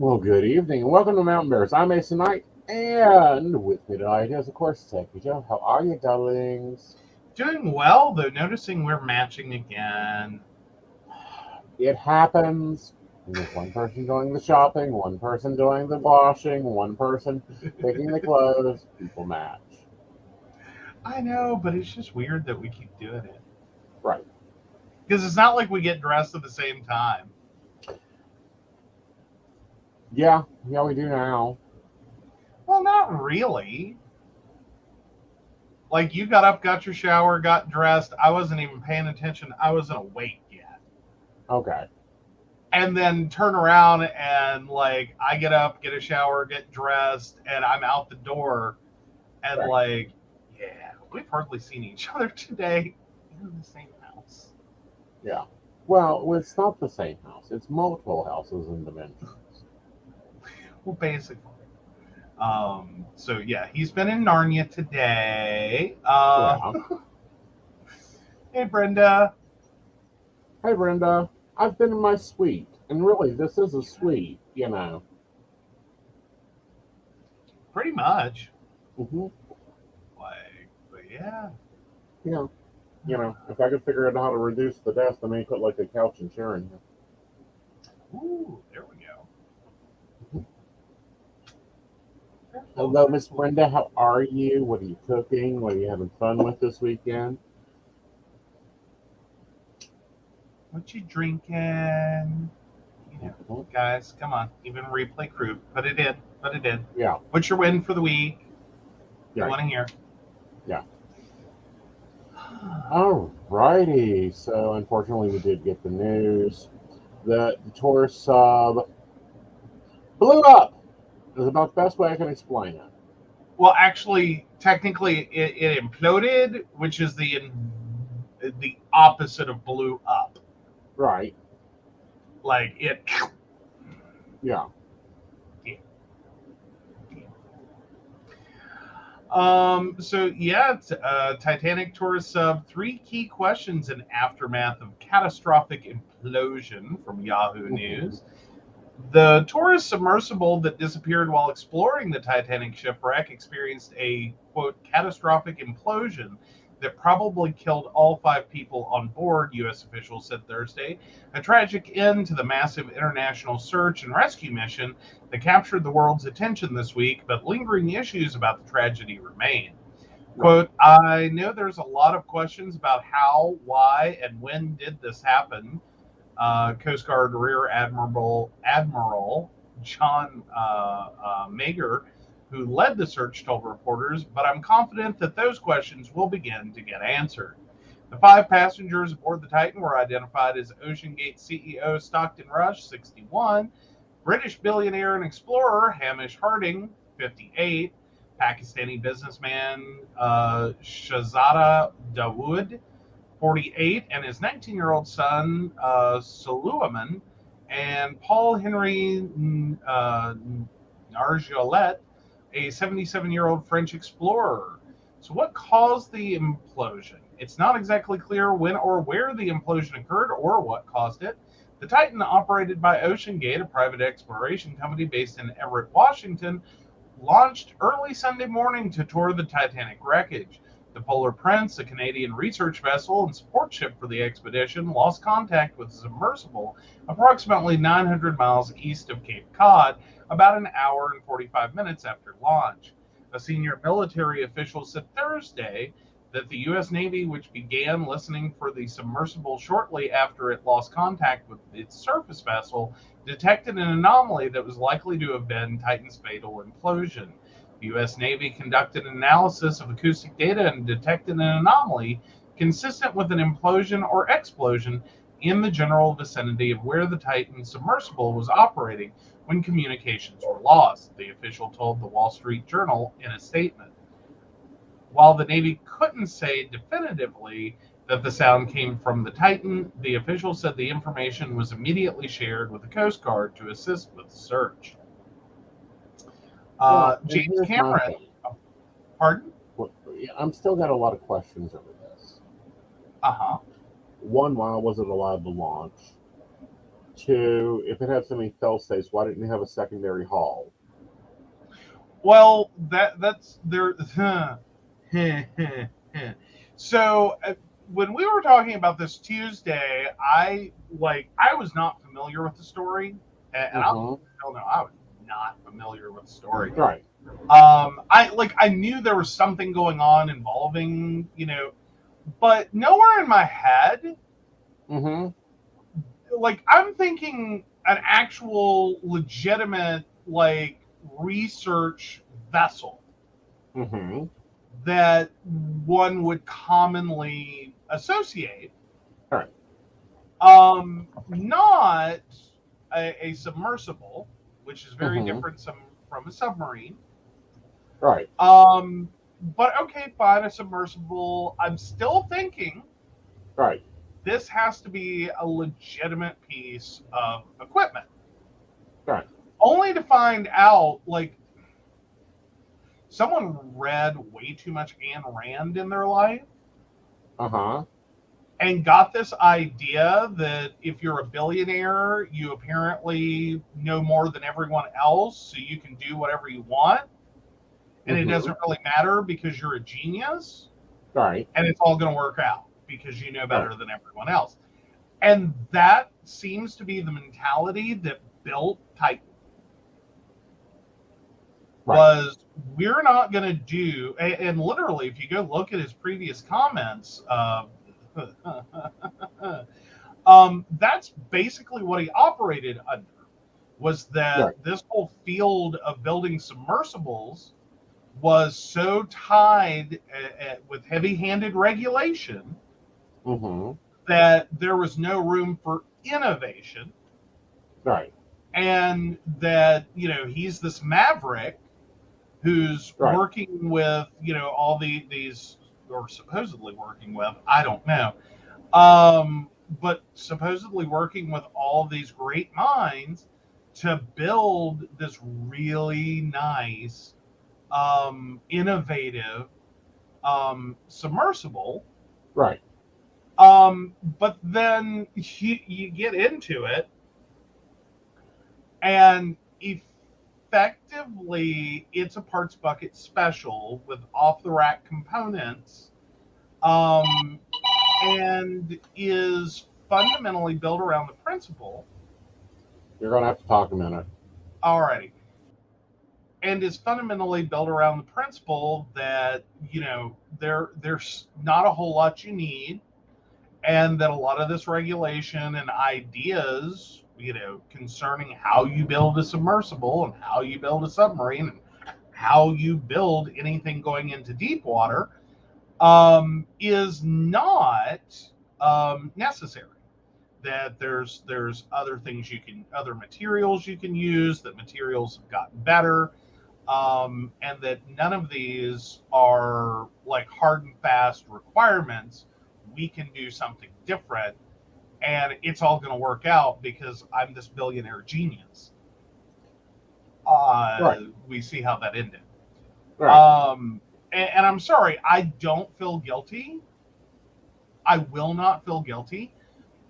Well, good evening, and welcome to Mountain Bears. I'm Aeson Knight, and with me tonight is, of course, Techie Joe. How are you, darlings? Doing well, though noticing we're matching again. It happens. There's one person doing the shopping, one person doing the washing, one person picking the clothes. People match. I know, but it's just weird that we keep doing it. Right. Because it's not like we get dressed at the same time. Yeah, we do now. Well, not really. Like, you got up, got your shower, got dressed. I wasn't even paying attention. I wasn't awake yet. Okay. And then turn around and, like, I get up, get a shower, get dressed, and I'm out the door. And, Right. like, yeah, we've hardly seen each other today in the same house. Yeah. Well, it's not the same house. It's multiple houses in dimensions. Well, basically. So yeah, he's been in Narnia today. Yeah. Hey Brenda. Hey, Brenda. I've been in my suite, and really, this is a suite. Pretty much. Mm-hmm. But yeah. Yeah. If I could figure out how to reduce the desk, I may put like a couch and chair in here. Ooh, there we go. Hello, Miss Brenda. How are you? What are you cooking? What are you having fun with this weekend? What you drinking? Guys, come on. Even replay crew. Put it in. Put it in. Yeah. What's your win for the week? I want to hear. Yeah. Alrighty. So unfortunately, we did get the news that the Taurus sub blew up. Is about the best way I can explain it. Well, actually, technically, it imploded, which is the opposite of blew up. Right. Like it. Yeah. So yeah, Titanic Taurus sub. 3 key questions in aftermath of catastrophic implosion from Yahoo News. The Taurus submersible that disappeared while exploring the Titanic shipwreck experienced a, quote, catastrophic implosion that probably killed all 5 people on board, U.S. officials said Thursday, a tragic end to the massive international search and rescue mission that captured the world's attention this week, but lingering issues about the tragedy remain. Quote, I know there's a lot of questions about how, why, and when did this happen, Coast Guard Rear Admiral John Mager, who led the search, told reporters, but I'm confident that those questions will begin to get answered. The 5 passengers aboard the Titan were identified as OceanGate CEO Stockton Rush, 61, British billionaire and explorer Hamish Harding, 58, Pakistani businessman Shahzada Dawood, 48, and his 19-year-old son, Suleiman, and Paul Henry Nargeolet, a 77-year-old French explorer. So what caused the implosion? It's not exactly clear when or where the implosion occurred or what caused it. The Titan, operated by OceanGate, a private exploration company based in Everett, Washington, launched early Sunday morning to tour the Titanic wreckage. The Polar Prince, a Canadian research vessel and support ship for the expedition, lost contact with the submersible approximately 900 miles east of Cape Cod, about an hour and 45 minutes after launch. A senior military official said Thursday that the U.S. Navy, which began listening for the submersible shortly after it lost contact with its surface vessel, detected an anomaly that was likely to have been Titan's fatal implosion. The U.S. Navy conducted an analysis of acoustic data and detected an anomaly consistent with an implosion or explosion in the general vicinity of where the Titan submersible was operating when communications were lost, the official told the Wall Street Journal in a statement. While the Navy couldn't say definitively that the sound came from the Titan, the official said the information was immediately shared with the Coast Guard to assist with the search. James Cameron. Pardon? I'm still got a lot of questions over this. Uh-huh. One, why was it allowed to launch? two, if it had so many fail safes, why didn't you have a secondary hull? Well, that's there. So when we were talking about this Tuesday, I was not familiar with the story, and I was not familiar with the story. Right. I knew there was something going on involving, but nowhere in my head, I'm thinking an actual legitimate research vessel that one would commonly associate. Right. Not a submersible, which is very different from a submarine. Right. But okay, fine, a submersible. I'm still thinking. Right. This has to be a legitimate piece of equipment. Right. Only to find out, someone read way too much Ayn Rand in their life. And got this idea that if you're a billionaire, you apparently know more than everyone else, so you can do whatever you want. And it doesn't really matter because you're a genius. Right. And it's all going to work out because you know better than everyone else. And that seems to be the mentality that built Titan. Was we're not going to do, and literally, if you go look at his previous comments, that's basically what he operated under, was that this whole field of building submersibles was so tied with heavy-handed regulation that there was no room for innovation. Right. And that, he's this maverick who's working with, all these, or supposedly working with, I don't know, but supposedly working with all these great minds to build this really nice, innovative submersible. Right. But then you get into it, and effectively, it's a parts bucket special with off-the-rack components, and is fundamentally built around the principle. You're going to have to talk a minute. Alrighty. And is fundamentally built around the principle that, there's not a whole lot you need, and that a lot of this regulation and ideas, concerning how you build a submersible and how you build a submarine and how you build anything going into deep water, is not necessary. That there's other things other materials you can use, that materials have gotten better, and that none of these are hard and fast requirements. We can do something different, and it's all going to work out because I'm this billionaire genius. We see how that ended. Right. And I'm sorry, I don't feel guilty. I will not feel guilty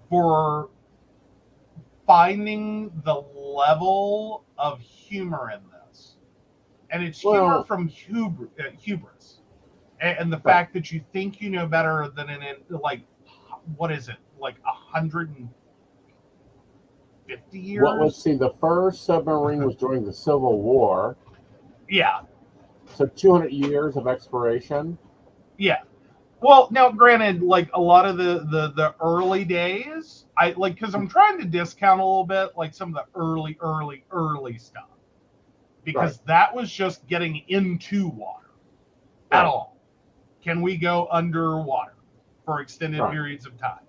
for finding the level of humor in this. And it's humor from hubris. And the fact that you think you know better than what is it? 150 years? The first submarine was during the Civil War. Yeah. So 200 years of exploration. Yeah. Well, now, granted, a lot of the early days, because I'm trying to discount a little bit, some of the early stuff. Because that was just getting into water at all. Can we go underwater for extended periods of time?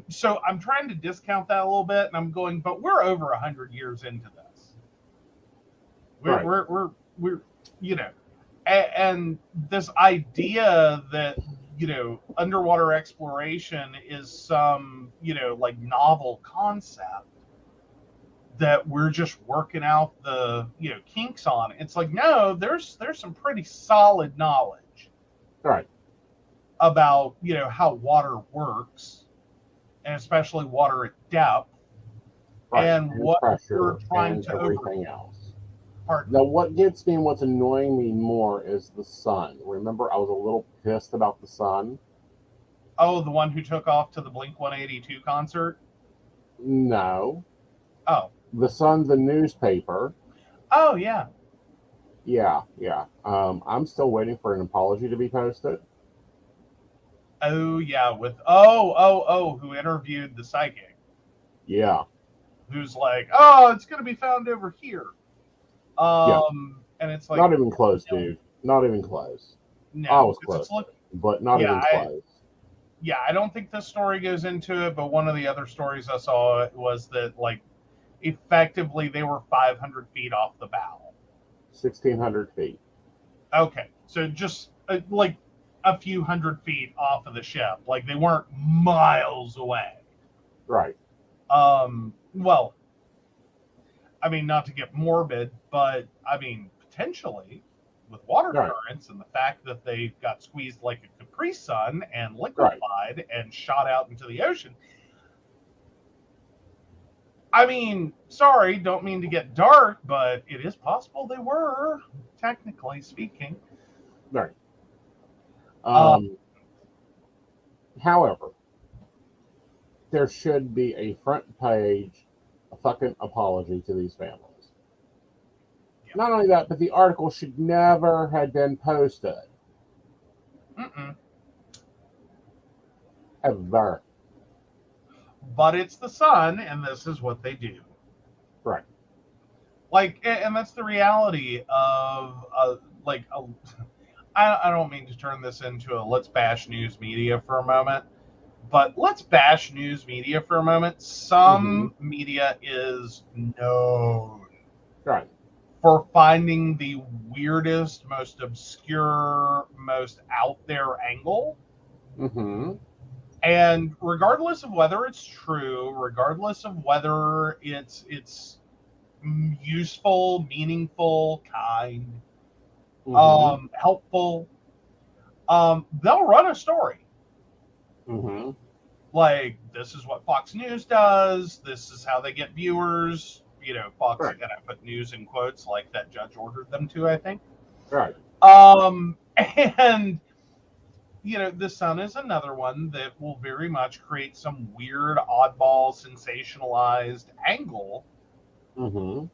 So I'm trying to discount that a little bit, and I'm going, but we're over 100 years into this. We're and this idea that, underwater exploration is some, novel concept that we're just working out the, kinks on. It's no, there's some pretty solid knowledge. Right. About, how water works, and especially water at depth, Right. and And what you're pressure trying and to everything else. pardon Now, me. what gets me and what's annoying me more is the son. Remember, I was a little pissed about the son. Oh, the one who took off to the Blink 182 concert? No, Oh. the son's a newspaper. Oh, yeah. Yeah, yeah. I'm still waiting for an apology to be posted. Oh, yeah. With, who interviewed the psychic, Yeah, who's like, oh, it's going to be found over here. yeah. And it's like, Not even close, no, dude. Not even close. I no, was because it's close, look, but not yeah, even close. I don't think this story goes into it, but one of the other stories I saw was that, like, effectively they were 500 feet off the bow. 1,600 feet. Okay, so just like a few hundred feet off of the ship, like they weren't miles away. Right. Well, I mean, not to get morbid, but I mean, potentially with water Right. currents and the fact that they got squeezed like a Capri Sun and Right. liquefied and shot out into the ocean. I mean, sorry, don't mean to get dark, but it is possible they were, technically speaking. Right. Uh, However, there should be a front page fucking apology to these families. Yeah. Not only that, but the article should never have been posted. Mm-mm. Ever. But it's the sun, and this is what they do. Right. Like, and that's the reality of, I don't mean to turn this into a let's bash news media for a moment, but let's bash news media for a moment. Some media is known Right. for finding the weirdest, most obscure, most out there angle. Mm-hmm. And regardless of whether it's true, regardless of whether it's useful, meaningful, kind, helpful, they'll run a story. Mm-hmm. Like, this is what Fox News does. This is how they get viewers. You know, Fox, Right. and I put news in quotes like that judge ordered them to, I think. Right. And, you know, The Sun is another one that will very much create some weird, oddball, sensationalized angle Mm-hmm.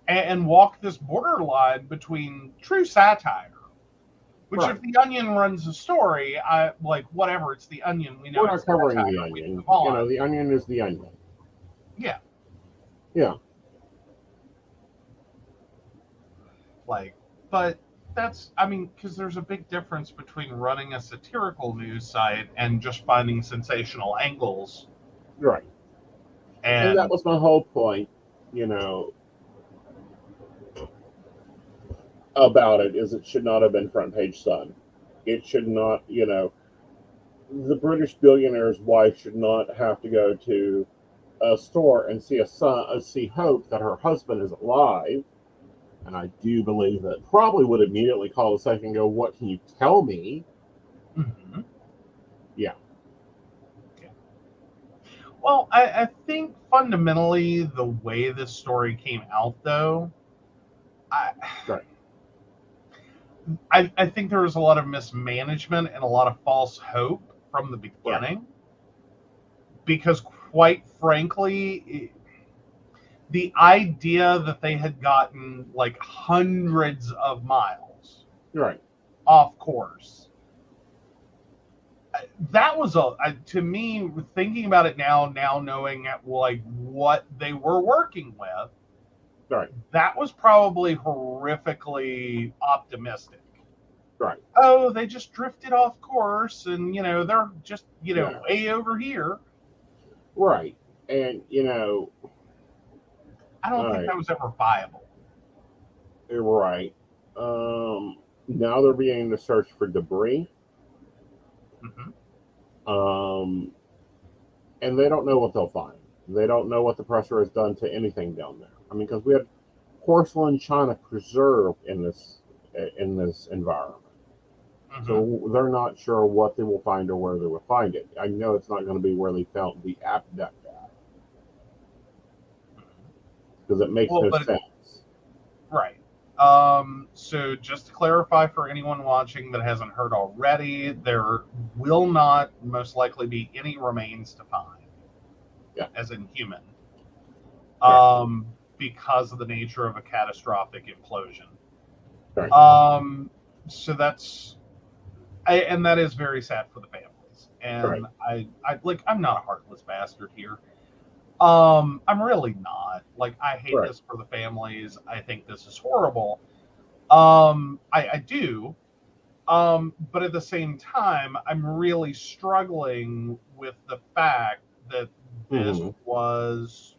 and walk this borderline between true satire. Which, Right. if the Onion runs a story, I like whatever. It's the Onion. We know We're it's not covering satire. the We Onion. move on. You know, the Onion is the Onion. Yeah. Yeah. Like, but that's, I mean, because there's a big difference between running a satirical news site and just finding sensational angles. Right. And that And was my whole point, you know, about it, is it should not have been front page Sun. It should not, you know, the British billionaire's wife should not have to go to a store and see see hope that her husband is alive. And I do believe that probably would immediately call the second and go, "What can you tell me?" mhm. Yeah. Well, I think fundamentally the way this story came out, though, Right. I think there was a lot of mismanagement and a lot of false hope from the beginning. Because, quite frankly, the idea that they had gotten like hundreds of miles Right. off course, that was to me, thinking about it now knowing like what they were working with, Right. that was probably horrifically optimistic. Right. Oh, they just drifted off course, and you know they're just Yeah. way over here. Right. And you know, I don't think right. that was ever viable. You're right. Now they're beginning to search for debris. Mhm. And they don't know what they'll find. They don't know what the pressure has done to anything down there. I mean, because we had porcelain china preserved in this environment, Mhm. so they're not sure what they will find or where they will find it. I know it's not going to be where they found the abduct at. because it makes Well, no but sense. right. So just to clarify for anyone watching that hasn't heard already, there will not most likely be any remains to find, as in human, because of the nature of a catastrophic implosion. Right. So that's, and that is very sad for the families. And Right. I'm not a heartless bastard here. I'm really not. Like, I hate this for the families. I think this is horrible. I do. But at the same time, I'm really struggling with the fact that this was,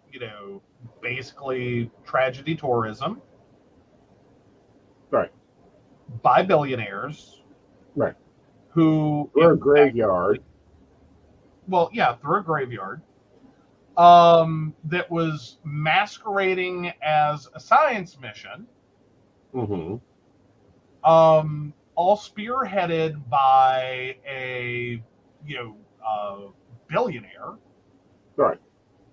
basically tragedy tourism. Right. By billionaires. Right. Who through a graveyard. Through a graveyard. That was masquerading as a science mission. All spearheaded by a billionaire. Right.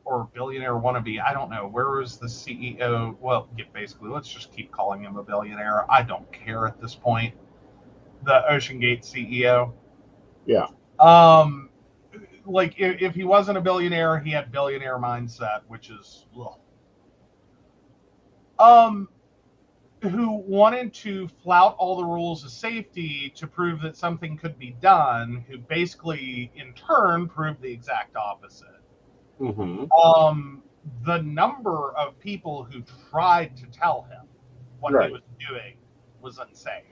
Or billionaire wannabe. I don't know. Where was the CEO? Well, basically, let's just keep calling him a billionaire. I don't care at this point. The OceanGate CEO. Yeah. Like, if he wasn't a billionaire, he had billionaire mindset, which is who wanted to flout all the rules of safety to prove that something could be done, who basically in turn proved the exact opposite. The number of people who tried to tell him what he was doing was insane.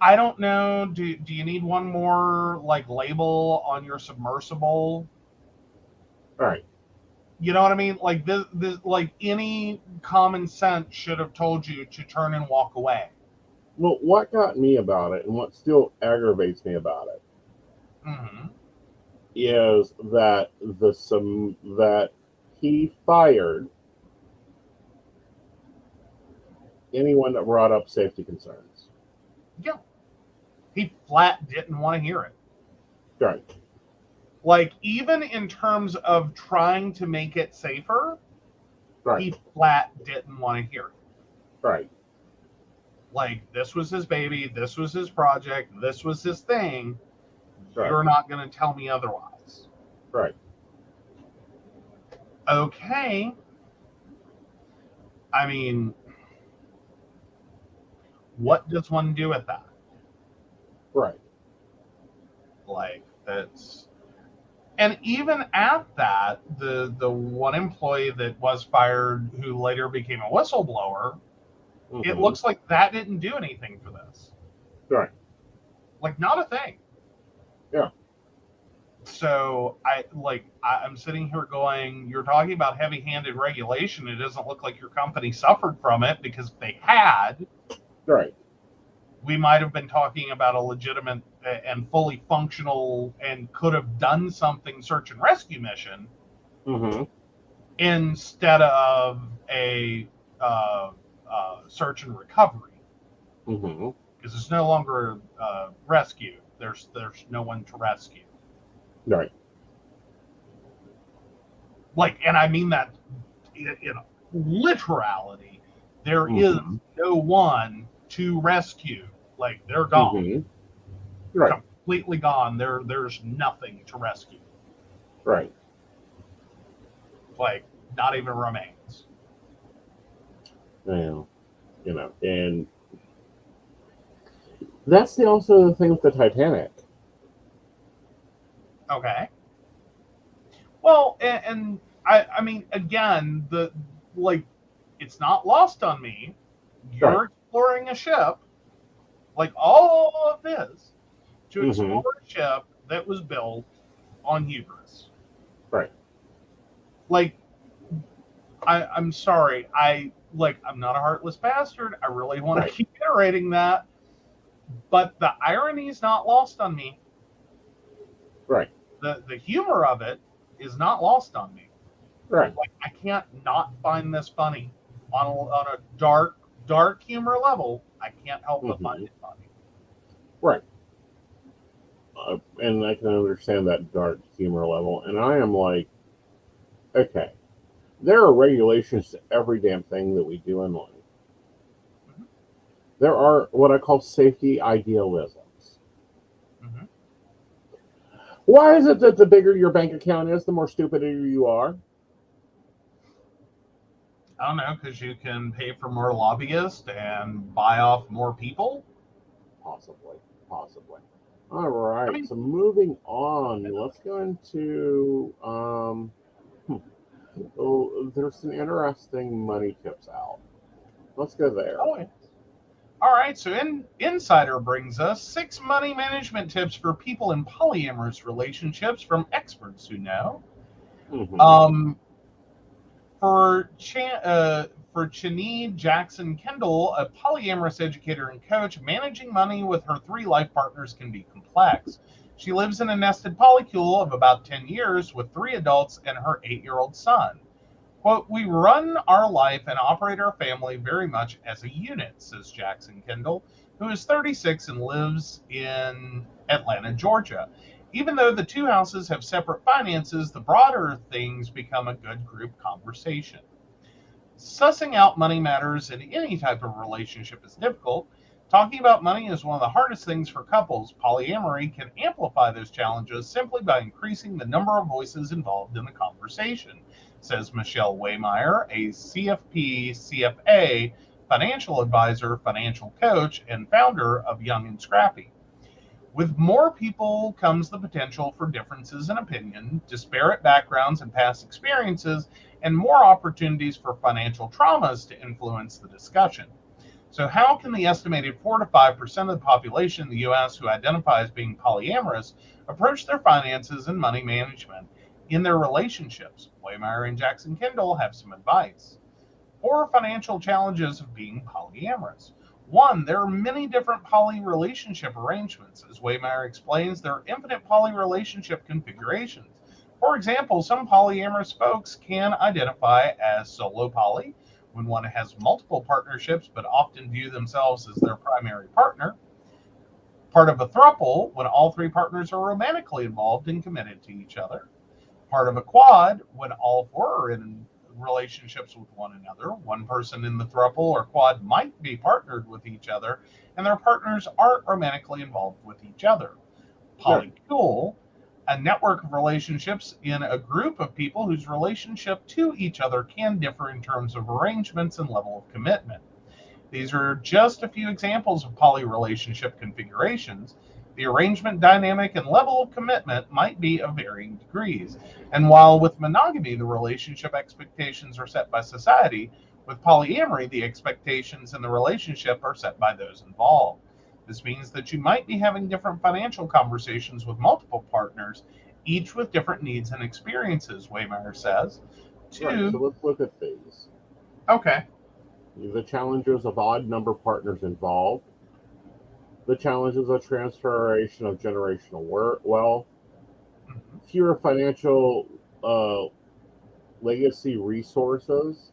I don't know. Do you need one more label on your submersible? Right. You know what I mean? Like this like any common sense should have told you to turn and walk away. Well, what got me about it, and what still aggravates me about it, is that that he fired anyone that brought up safety concerns. Yeah. He flat didn't want to hear it. Right. Like, even in terms of trying to make it safer, he flat didn't want to hear it. Right. Like, this was his baby, this was his project, this was his thing. Right. You're not going to tell me otherwise. Right. Okay. I mean, what does one do with that? Right. Like, that's... And even at that, the one employee that was fired, who later became a whistleblower, it looks like that didn't do anything for this. Right. Like, not a thing. Yeah. So I'm sitting here going, you're talking about heavy-handed regulation. It doesn't look like your company suffered from it, because if they had, right, we might have been talking about a legitimate and fully functional and could have done something search and rescue mission instead of a search and recovery, because it's no longer rescue. There's no one to rescue. Right. Like, and I mean that in literality. There is no one to rescue. Like, they're gone. Right. Completely gone. There's nothing to rescue. Right. Like, not even remains. Well, and that's also the thing with the Titanic. Okay. Well, and I mean, again, it's not lost on me. You're exploring a ship, like all of this, to explore a ship that was built on hubris. Right. Like, I'm sorry. I'm not a heartless bastard. I really want to keep iterating that. But the irony is not lost on me. Right. The humor of it is not lost on me. Right. Like, I can't not find this funny. On a dark humor level, I can't help but find it funny. Right. and I can understand that dark humor level. And I am like, okay, there are regulations to every damn thing that we do in life. Mhm. There are what I call safety idealisms. Mhm. Why is it that the bigger your bank account is, the more stupid you are? I don't know, because you can pay for more lobbyists and buy off more people. Possibly, possibly. All I right. mean, So moving on, let's go into oh, there's some interesting money tips out. Let's go there. oh, yeah. All right. So, Insider brings us 6 money management tips for people in polyamorous relationships from experts who know. Mm-hmm. Um, for Chanie Jackson Kendall, a polyamorous educator and coach, managing money with her 3 life partners can be complex. She lives in a nested polycule of about 10 years with 3 adults and her 8-year-old son. Quote, we run our life and operate our family very much as a unit, says Jackson Kendall, who is 36 and lives in Atlanta, Georgia. Even though the 2 houses have separate finances, the broader things become a good group conversation. Sussing out money matters in any type of relationship is difficult. Talking about money is one of the hardest things for couples. Polyamory can amplify those challenges simply by increasing the number of voices involved in the conversation, says Michelle Waymeyer, a CFP, CFA, financial advisor, financial coach, and founder of Young and Scrappy. With more people comes the potential for differences in opinion, disparate backgrounds and past experiences, and more opportunities for financial traumas to influence the discussion. So, how can the estimated 4 to 5% of the population in the US who identify as being polyamorous approach their finances and money management in their relationships? Waymeyer and Jackson Kendall have some advice. 4 financial challenges of being polyamorous. One, there are many different poly relationship arrangements. As Waymeyer explains, there are infinite poly relationship configurations. For example, some polyamorous folks can identify as solo poly when one has multiple partnerships but often view themselves as their primary partner. Part of a throuple when all 3 partners are romantically involved and committed to each other. Part of a quad when all 4 are in relationships with one another. One person in the throuple or quad might be partnered with each other, and their partners aren't romantically involved with each other. Right. Polycule, a network of relationships in a group of people whose relationship to each other can differ in terms of arrangements and level of commitment. These are just a few examples of poly relationship configurations. The arrangement, dynamic, and level of commitment might be of varying degrees. And while with monogamy, the relationship expectations are set by society, with polyamory, the expectations in the relationship are set by those involved. This means that you might be having different financial conversations with multiple partners, each with different needs and experiences, Waymeyer says. Right. So 2, let's look at these. okay. The challenges of odd number partners involved. The challenges of transferation of generational wealth. Mhm. Fewer financial uh, legacy resources.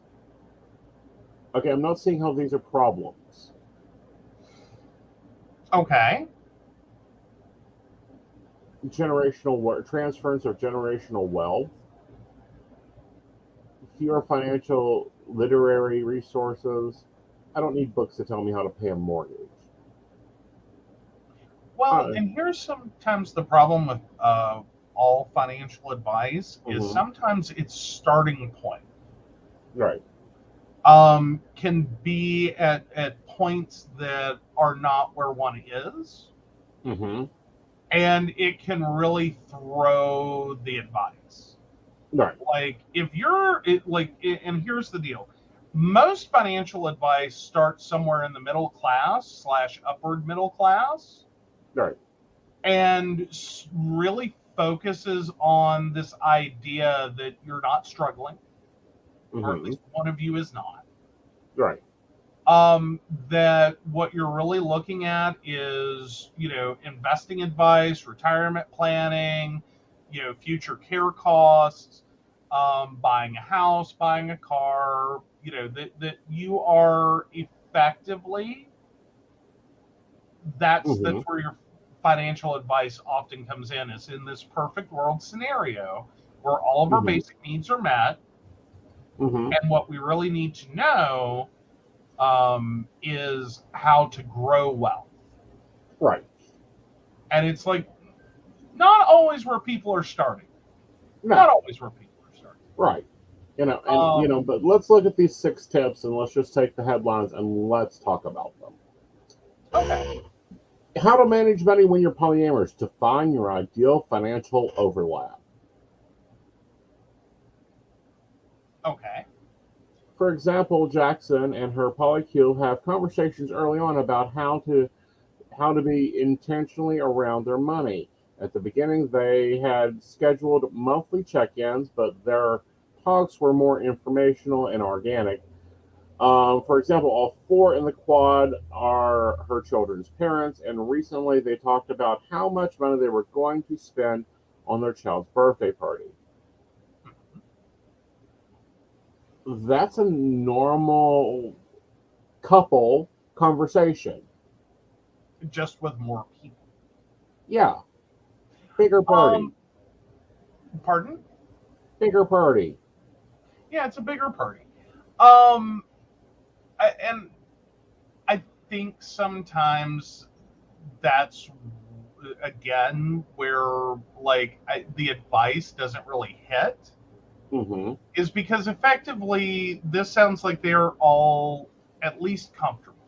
Okay, I'm not seeing how these are problems. Okay. Transference of generational wealth, fewer financial literary resources. I don't need books to tell me how to pay a mortgage. Well, Uh, and here's sometimes the problem with all financial advice is mhm. sometimes its starting point Right. can be at points that are not where one is, Mm-hmm. and it can really throw the advice. Right. Like if you're and here's the deal: most financial advice starts somewhere in the middle class slash upward middle class Right. and really focuses on this idea that you're not struggling, or at Mm-hmm. least one of you is not. Right. That what you're really looking at is, investing advice, retirement planning, future care costs, buying a house, buying a car, that you are effectively, that's Mm-hmm. where your financial advice often comes in, is in this perfect world scenario where all of our Mhm. basic needs are met, Mhm. and what we really need to know is how to grow wealth. Right. And it's like not always where people are starting. Not No. always where people are starting. Right. But let's look at these 6 tips and let's just take the headlines and let's talk about them. Okay. How to manage money when you're polyamorous. Define your ideal financial overlap. Okay. For example, Jackson and her polycule have conversations early on about how to be intentionally around their money. At the beginning, they had scheduled monthly check-ins, but their talks were more informational and organic. For example, all 4 in the quad are her children's parents, and recently they talked about how much money they were going to spend on their child's birthday party. That's a normal couple conversation. Just with more people. Yeah, bigger party, Pardon? bigger party. Yeah, it's a bigger party. Um, and I think sometimes that's again where the advice doesn't really hit, Mm-hmm. is because effectively this sounds like they're all at least comfortable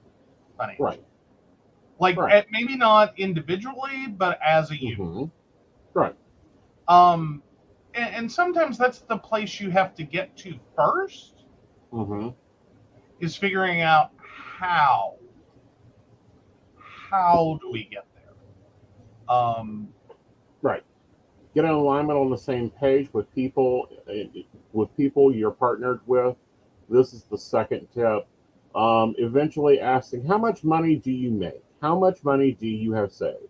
financially. Right, right. Maybe not individually, but as a unit. Mm-hmm. Right. And sometimes that's the place you have to get to first, Mm-hmm. is figuring out how do we get there. Right. Get in alignment on the same page with people you're partnered with. This is the second tip. Eventually asking, how much money do you make? How much money do you have saved?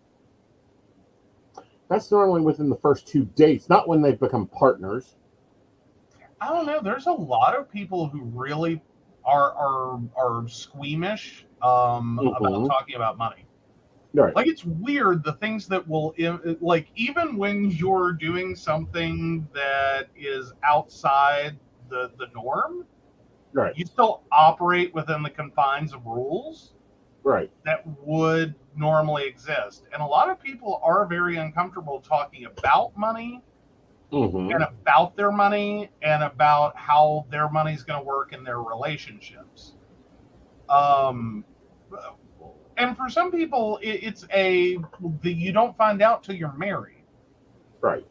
That's normally within the first 2 dates, not when they become partners. I don't know. There's a lot of people who really are squeamish about Mm-hmm. talking about money. Right. It's weird the things that will even when you're doing something that is outside the norm, Right. you still operate within the confines of rules Right. that would normally exist. And a lot of people are very uncomfortable talking about money Mm-hmm. and about their money and about how their money's going to work in their relationships. And for some people, it's you don't find out till you're married. Right.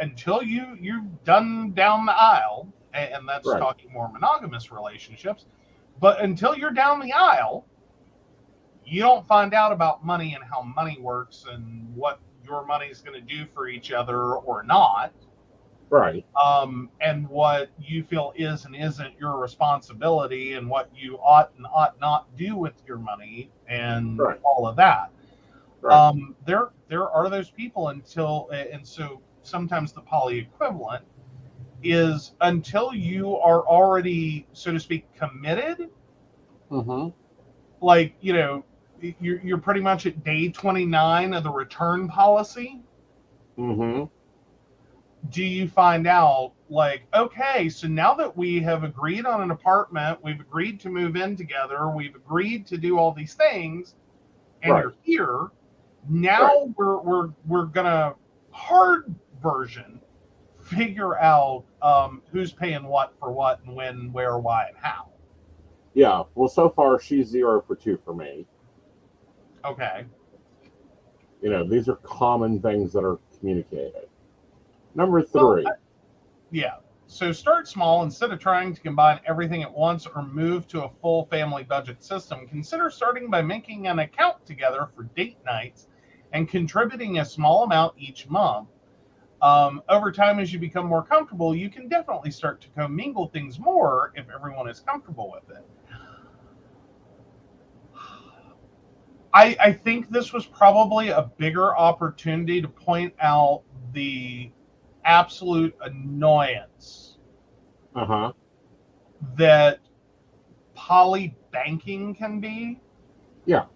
Until you've done down the aisle, and that's Right. talking more monogamous relationships. But until you're down the aisle, you don't find out about money and how money works and what your money is going to do for each other or not. Right. And what you feel is and isn't your responsibility, and what you ought and ought not do with your money, and Right. all of that. Right. There are those people and so sometimes the poly equivalent is until you are already, so to speak, committed. Mm-hmm. You're pretty much at day 29 of the return policy. Mm-hmm. Do you find out, okay, so now that we have agreed on an apartment, we've agreed to move in together, we've agreed to do all these things, and Right. you're here, now we're gonna hard version figure out who's paying what for what and when, where, why, and how. Yeah. Well, so far she's 0 for 2 for me. Okay. These are common things that are communicated. Number 3. Well, yeah. So start small. Instead of trying to combine everything at once or move to a full family budget system, consider starting by making an account together for date nights and contributing a small amount each month. Over time, as you become more comfortable, you can definitely start to commingle things more if everyone is comfortable with it. I think this was probably a bigger opportunity to point out the absolute annoyance Uh-huh. that poly banking can be. Yeah.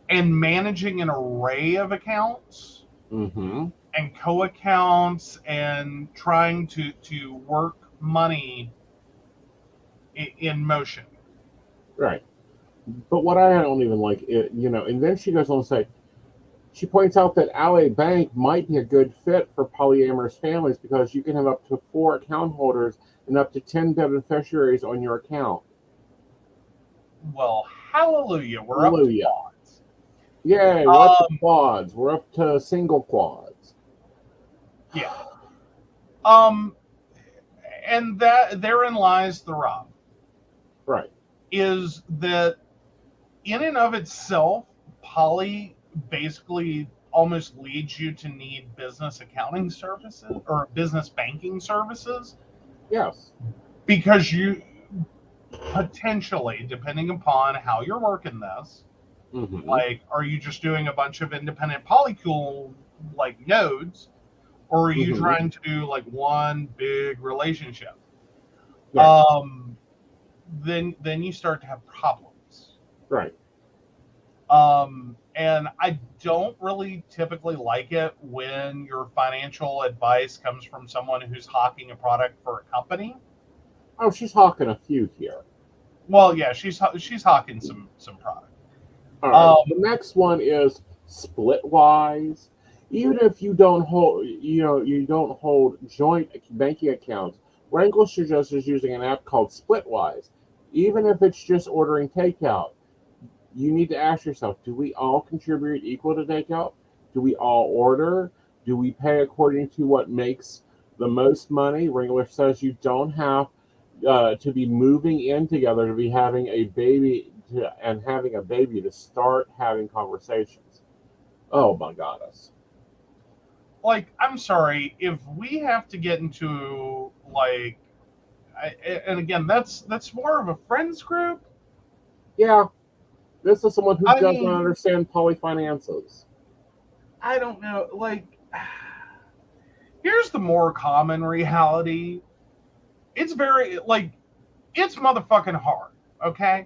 and managing an array of accounts Mm-hmm. and co-accounts and trying to work money in motion. Right. But what I don't even like, it, and then she goes on to say, she points out that Ally Bank might be a good fit for polyamorous families because you can have up to 4 account holders and up to 10 beneficiaries on your account. Well, hallelujah, we're up to Hallelujah. quads. Yay, we're up to quads. We're up to single quads. Yeah. And that therein lies the rub. Right. Is that in and of itself, poly basically almost leads you to need business accounting services or business banking services. Yes. Because you potentially, depending upon how you're working this, Mm-hmm. like, are you just doing a bunch of independent polycule like nodes, or are you Mm-hmm. trying to do like one big relationship? Yeah. Then you start to have problems. Right. And I don't really typically like it when your financial advice comes from someone who's hawking a product for a company. Oh, she's hawking a few here. Well, yeah, she's hawking some product. All right. The next one is Splitwise. Even if you don't hold, you don't hold joint banking accounts, Wrangler suggests using an app called Splitwise. Even if it's just ordering takeout, you need to ask yourself: do we all contribute equal to takeout? Do we all order? Do we pay according to what makes the most money? Wrangler says you don't have to be moving in together to be having a baby and having a baby to start having conversations. Oh my goddess. Like, I'm sorry, if we have to get into like, and again, that's more of a friends group. Yeah, this is someone who I doesn't mean, understand polyfinances. I don't know. Like, here's the more common reality. It's very like, it's motherfucking hard. Okay.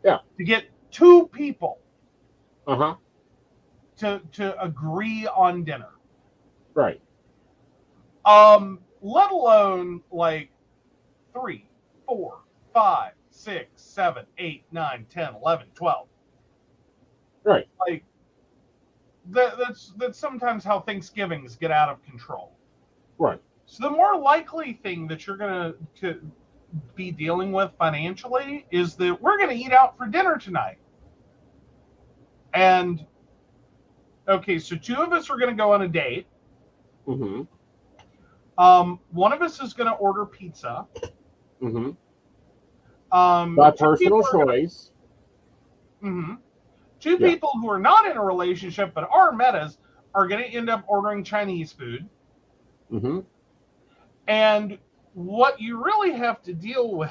Yeah. To get two people Uh-huh. to agree on dinner. Right. Let alone like 3, 4, 5, 6, 7, 8, 9, 10, 11, 12. Right. Like that's sometimes how Thanksgivings get out of control. Right. So the more likely thing that you're gonna to be dealing with financially is that we're gonna eat out for dinner tonight. And okay, so 2 of us are gonna go on a date. Mm-hmm. One of us is gonna order pizza. Mm-hmm. By 2 personal people are choice. Mm-hmm. 2 people who are not in a relationship but are metas are going to end up ordering Chinese food. Mm-hmm. And what you really have to deal with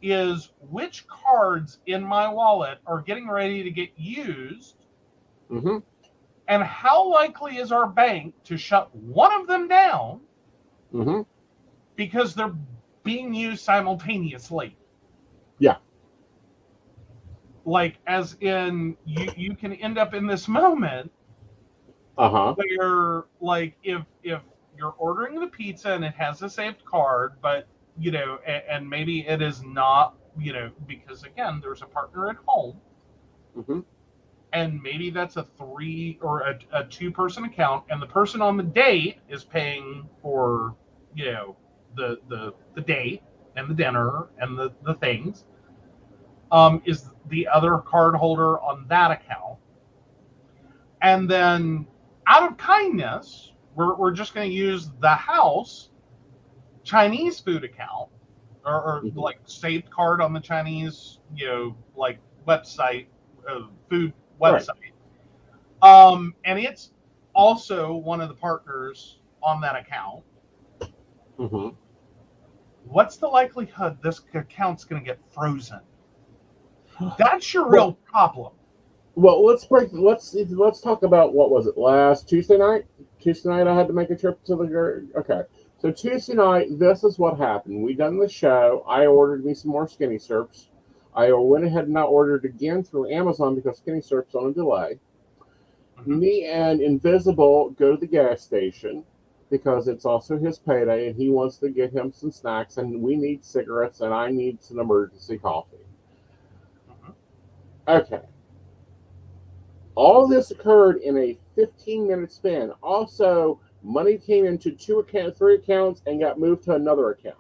is which cards in my wallet are getting ready to get used. Mm-hmm. And how likely is our bank to shut one of them down Mm-hmm. because they're being used simultaneously? Yeah. Like, as in, you can end up in this moment where, like, if you're ordering the pizza and it has a saved card, but and maybe it is not, because again, there's a partner at home, and maybe that's a 3 or a 2-person account, and the person on the date is paying for the date and the dinner and the things. Is the other card holder on that account. And then out of kindness, we're just going to use the house Chinese food account or like saved card on the Chinese, like website, food website. Right. And it's also one of the partners on that account. Mm-hmm. What's the likelihood this account's going to get frozen? That's your real problem. Well, let's talk about, what was it, last Tuesday night? Tuesday night I had to make a trip to the okay. So Tuesday night, this is what happened. We done the show. I ordered me some more skinny surfs. I went ahead and now ordered again through Amazon because Skinny Syrup's on a delay. Mhm. Me and Invisible go to the gas station because it's also his payday and he wants to get him some snacks and we need cigarettes and I need some emergency coffee. Mhm. Okay. All this occurred in a 15-minute span. Also, money came into three accounts and got moved to another account.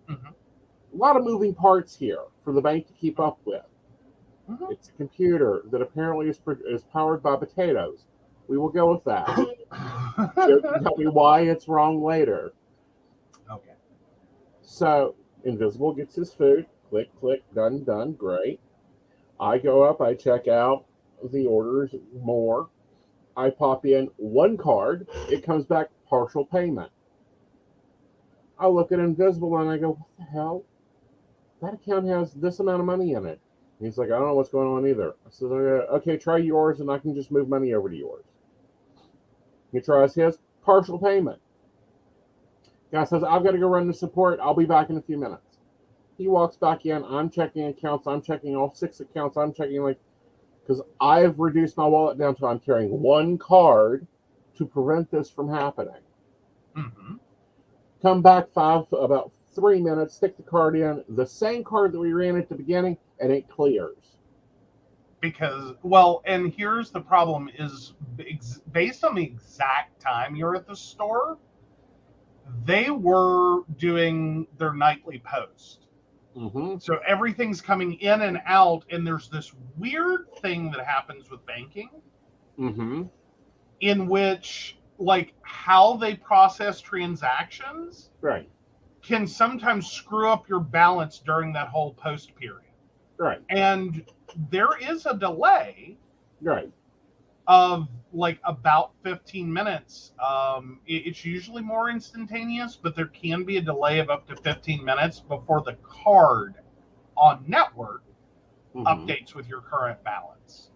Mhm. A lot of moving parts here for the bank to keep up with. Mhm. It's a computer that apparently is powered by potatoes. We will go with that. Joe can tell me why it's wrong later. Okay. So, Invisible gets his food. Click, click, done, done. Great. I go up, I check out the orders more. I pop in one card. It comes back partial payment. I look at Invisible and I go, what the hell? That account has this amount of money in it. He's like, I don't know what's going on either. I said, okay, try yours and I can just move money over to yours. He tries his, partial payment. Guy says, I've got to go run the support. I'll be back in a few minutes. He walks back in. I'm checking accounts. I'm checking all 6 accounts. I'm checking, like, because I've reduced my wallet down to I'm carrying one card to prevent this from happening. Mm-hmm. Come back about 3 minutes, stick the card in, the same card that we ran at the beginning, and it clears. Because, well, and here's the problem is based on the exact time you're at the store, they were doing their nightly post. Mm-hmm. So everything's coming in and out, and there's this weird thing that happens with banking Mm-hmm. in which, like, how they process transactions Right. can sometimes screw up your balance during that whole post period. Right. And there is a delay Right. of like about 15 minutes. It's usually more instantaneous, but there can be a delay of up to 15 minutes before the card on network updates with your current balance.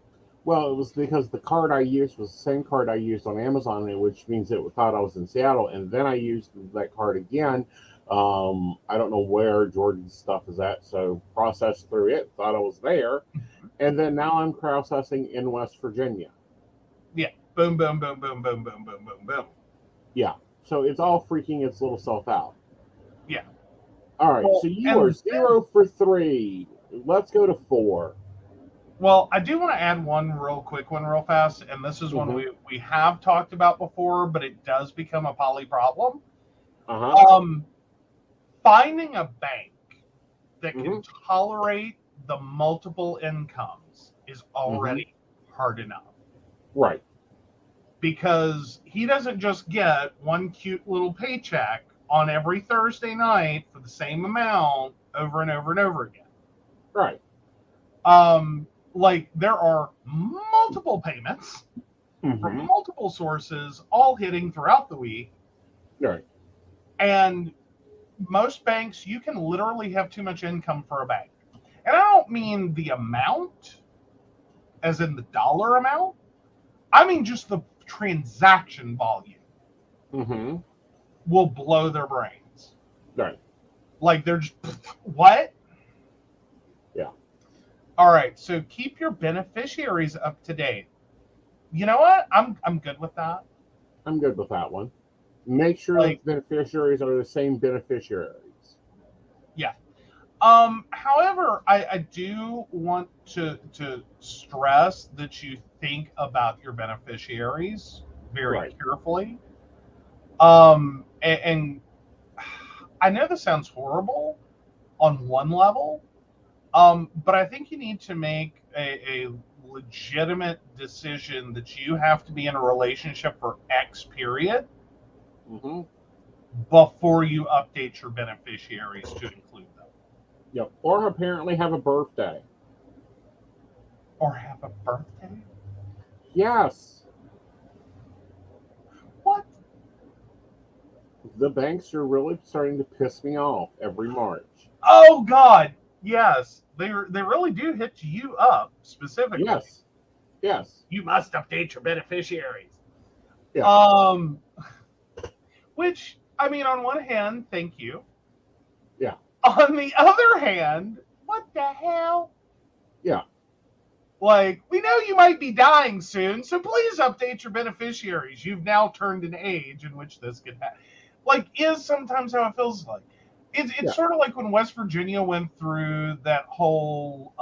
Well, it was because the card I used was the same card I used on Amazon, which means it thought I was in Seattle, and then I used that card again. I don't know where Jordan's stuff is at, so processed through it, thought I was there, and then now I'm processing in West Virginia. Yeah, boom, boom, boom, boom, boom, boom, boom, boom, boom. Yeah, so it's all freaking its little self out. Yeah. All right, so you are 0 for 3. Let's go to 4. Well, I do want to add one real fast, and this is one we have talked about before, but it does become a poly problem. Finding a bank that can tolerate the multiple incomes is already hard enough. Right. Because he doesn't just get one cute little paycheck on every Thursday night for the same amount over and over and over again. Right. Like there are multiple payments from multiple sources all hitting throughout the week. Right. And most banks, you can literally have too much income for a bank. And I don't mean the amount, as in the dollar amount. I mean just the transaction volume will blow their brains. Right. Like they're just, what? Yeah. All right, so keep your beneficiaries up to date. You know what? I'm good with that. I'm good with that one. Make sure that the beneficiaries are the same beneficiaries. Yeah. However, I do want to stress that you think about your beneficiaries very carefully. And I know this sounds horrible on one level, but I think you need to make a legitimate decision that you have to be in a relationship for X period before you update your beneficiaries to include them. Yep. Or apparently have a birthday. Or have a birthday? Yes. What? The banks are really starting to piss me off every March. Oh God, yes. They really do hit you up specifically. Yes. Yes. You must update your beneficiaries. Yeah. Which, I mean, on one hand, thank you. Yeah. On the other hand, what what the hell? Yeah. Like, we know you might be dying soon, so please update your beneficiaries. You've now turned an age in which this could happen. Like, is sometimes how it feels like. It's sort of like when West Virginia went through that whole,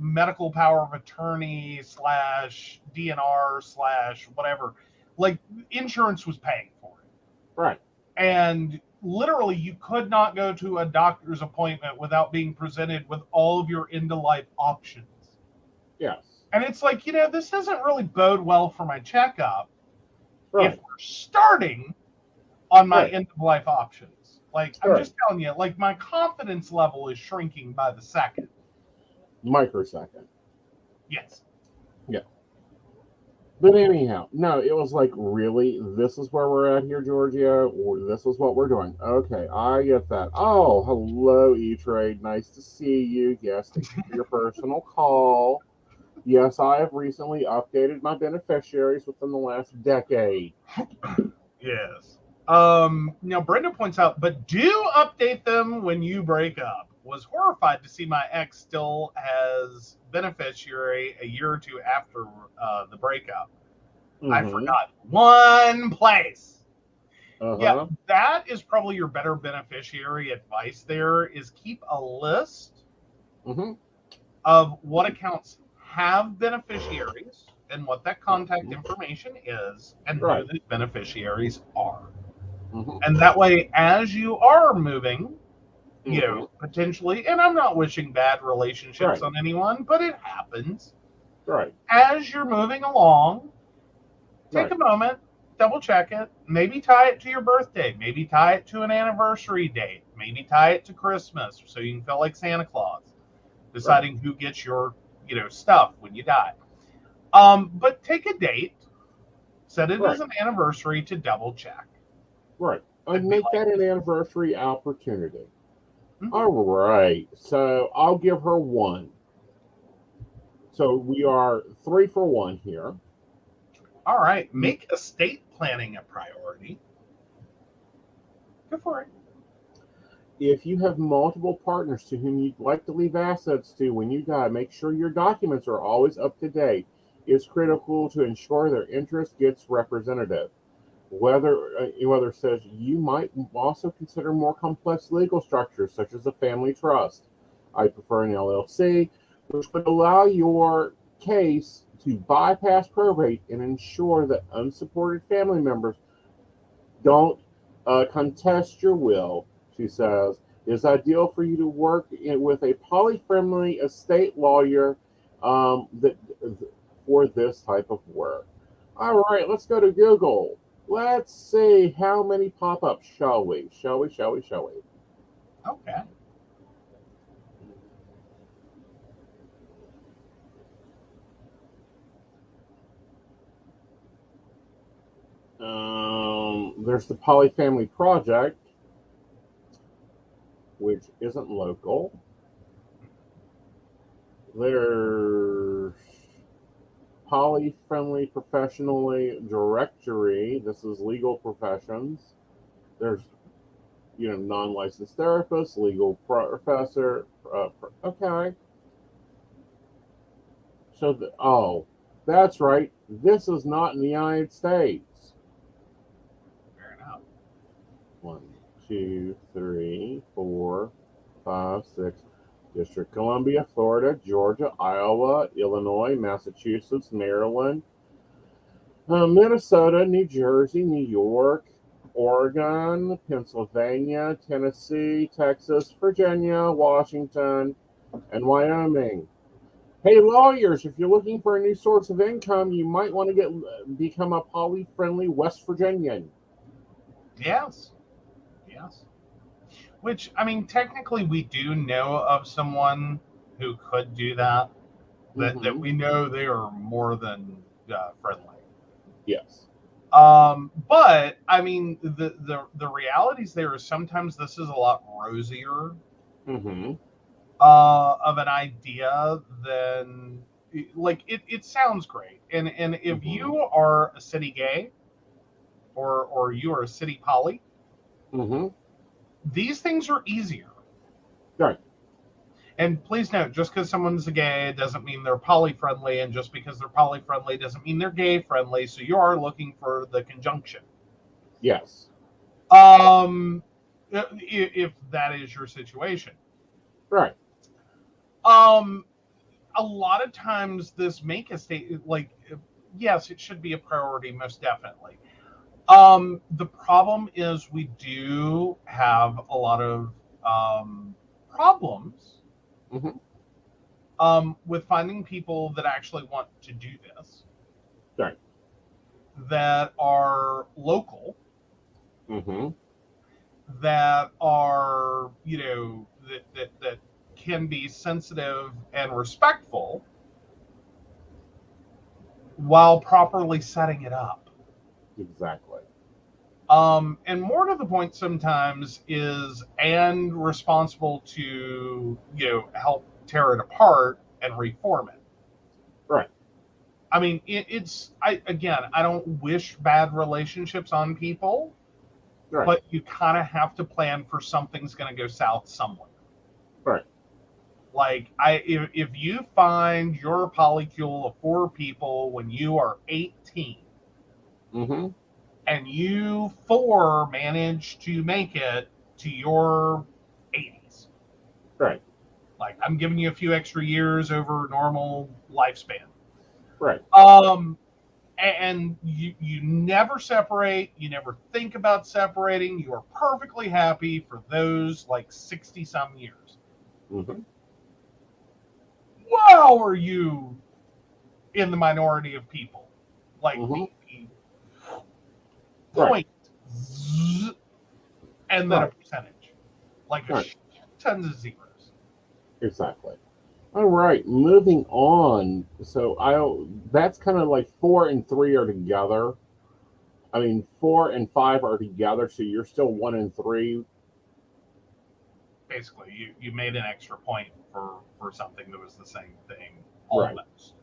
medical power of attorney / DNR / whatever. Like, insurance was paying for it. Right. And literally, you could not go to a doctor's appointment without being presented with all of your end-of-life options. Yes. And it's like, this doesn't really bode well for my checkup Right. if we're starting on my Right. end-of-life options. Like, I'm just telling you, like, my confidence level is shrinking by the second. Microsecond. Yes. Yeah. But anyhow, no, it was like, really? This is where we're at here, Giorgio? Or this is what we're doing? Okay, I get that. Oh, hello, E-Trade. Nice to see you. Yes, thank you for your personal call. Yes, I have recently updated my beneficiaries within the last decade. Yes. Now, Brenda points out, but do update them when you break up. Was horrified to see my ex still has beneficiary a year or two after the breakup. I forgot one place. Yeah, that is probably your better beneficiary advice there, is keep a list of what accounts have beneficiaries and what that contact information is and who these beneficiaries are. And that way, as you are moving, potentially, and I'm not wishing bad relationships on anyone, but it happens. Right. As you're moving along, take a moment, double check it, maybe tie it to your birthday, maybe tie it to an anniversary date, maybe tie it to Christmas so you can feel like Santa Claus, deciding who gets your, stuff when you die. But take a date, set it as an anniversary to double check. Right. And make that an anniversary opportunity. All right. So I'll give her 1. So we are 3 for 1 here. All right. Make estate planning a priority. Go for it. If you have multiple partners to whom you'd like to leave assets to when you die, make sure your documents are always up to date. It's critical to ensure their interest gets representative. Whether says you might also consider more complex legal structures such as a family trust. I prefer an LLC, which would allow your case to bypass probate and ensure that unsupported family members don't contest your will. She says it is ideal for you to work with a poly-friendly estate lawyer for this type of work. All right, let's go to Google. Let's see how many pop-ups, shall we? Shall we? Okay. There's the Polyfamily Project, which isn't local. There's Poly-Friendly Professionally Directory. This is legal professions. There's, non-licensed therapist, legal professor. Okay. So, that's right. This is not in the United States. Fair enough. 1, 2, 3, 4, 5, 6. District Columbia, Florida, Georgia, Iowa, Illinois, Massachusetts, Maryland, Minnesota, New Jersey, New York, Oregon, Pennsylvania, Tennessee, Texas, Virginia, Washington, and Wyoming. Hey, lawyers, if you're looking for a new source of income, you might want to become a poly-friendly West Virginian. Yes. Which, technically we do know of someone who could do that. That we know they are more than friendly. Yes. But the realities there is sometimes this is a lot rosier of an idea than it sounds great. And if you are a city gay or you are a city poly, These things are easier. Right. And please note, just because someone's gay doesn't mean they're poly-friendly, and just because they're poly-friendly doesn't mean they're gay-friendly, so you are looking for the conjunction. Yes. If that is your situation. Right. A lot of times this make estate, like, yes, it should be a priority, most definitely. The problem is we do have a lot of problems with finding people that actually want to do this. Right. That are local. That are, that can be sensitive and respectful while properly setting it up. Exactly. And more to the point sometimes is, and responsible to, help tear it apart and reform it. Right. I mean, I don't wish bad relationships on people, right. But you kind of have to plan for something's going to go south somewhere. Right. Like, if you find your polycule of 4 people when you are 18, and you 4 manage to make it to your 80s. Right. Like, I'm giving you a few extra years over normal lifespan. Right. And you never separate, you never think about separating, you are perfectly happy for those like 60 some years. Wow, are you in the minority of people? Like point and then a percentage. Like tons of zeros. Exactly. All right, moving on. So that's kind of like 4 and 3 are together. I mean, 4 and 5 are together, so you're still 1 and 3. Basically, you made an extra point for something that was the same thing. Almost.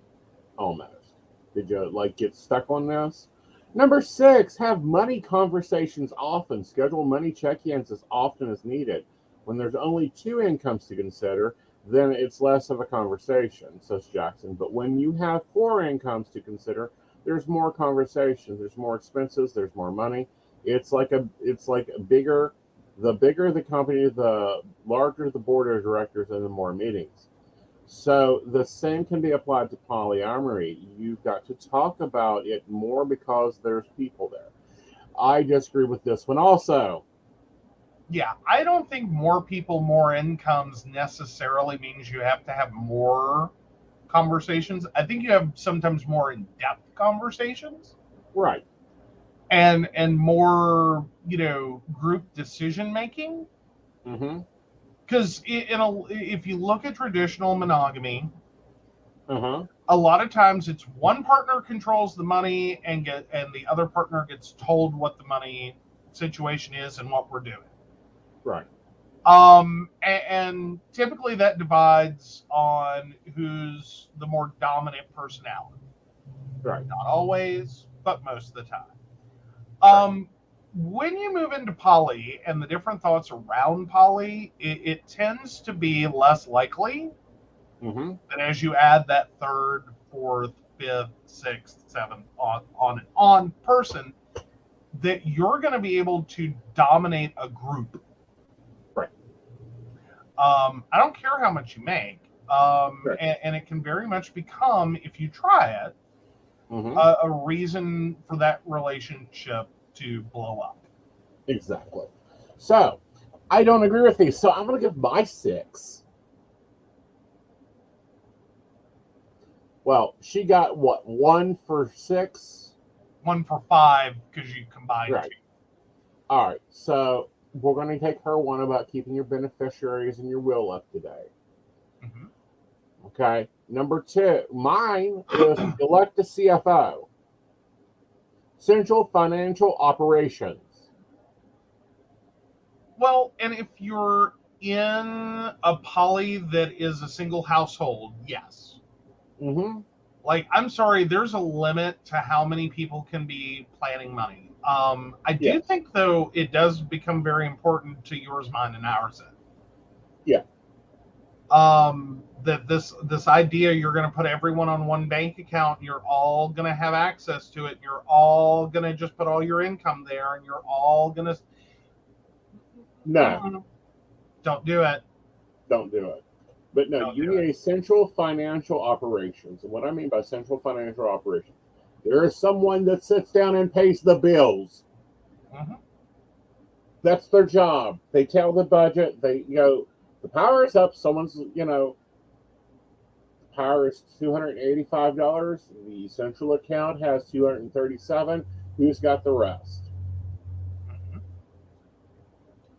Did you get stuck on this? Number 6, have money conversations often. Schedule money check-ins as often as needed. When there's only 2 incomes to consider, then it's less of a conversation, says Jackson. But when you have 4 incomes to consider, there's more conversation, there's more expenses, there's more money. It's like a bigger, the bigger the company, the larger the board of directors, and the more meetings. So the same can be applied to polyamory. You've got to talk about it more because there's people there. I disagree with this one also. Yeah, I don't think more people, more incomes necessarily means you have to have more conversations. I think you have sometimes more in-depth conversations. Right. And more, group decision making. Because if you look at traditional monogamy, a lot of times it's one partner controls the money and the other partner gets told what the money situation is and what we're doing. Right. And typically that divides on who's the more dominant personality. Right. Not always, but most of the time. When you move into poly and the different thoughts around poly, it tends to be less likely that as you add that 3rd, 4th, 5th, 6th, 7th, on and on person, that you're going to be able to dominate a group. Right. I don't care how much you make. And it can very much become, if you try it, a reason for that relationship to blow up. Exactly. So, I don't agree with these. So, I'm going to give my 6. Well, she got what? 1 for 6? 1 for 5 because you combined 2. All right. So, we're going to take her one about keeping your beneficiaries and your will up to date. Okay. Number 2, mine is elect a CFO. Central Financial Operations. Well, and if you're in a poly that is a single household, yes. Like, I'm sorry, there's a limit to how many people can be planning money. I do Yes. think, though, it does become very important to yours, mine, and ours. Yeah. That this idea you're going to put everyone on one bank account, you're all going to have access to it, and you're all going to just put all your income there, and you're all going to... No. Don't do it. Don't do it. But no, you need a central financial operations. And what I mean by central financial operations, there is someone that sits down and pays the bills. Mm-hmm. That's their job. They tell the budget. They, the power is up. Someone's, the power is $285. The central account has $237. Who's got the rest? Mm-hmm.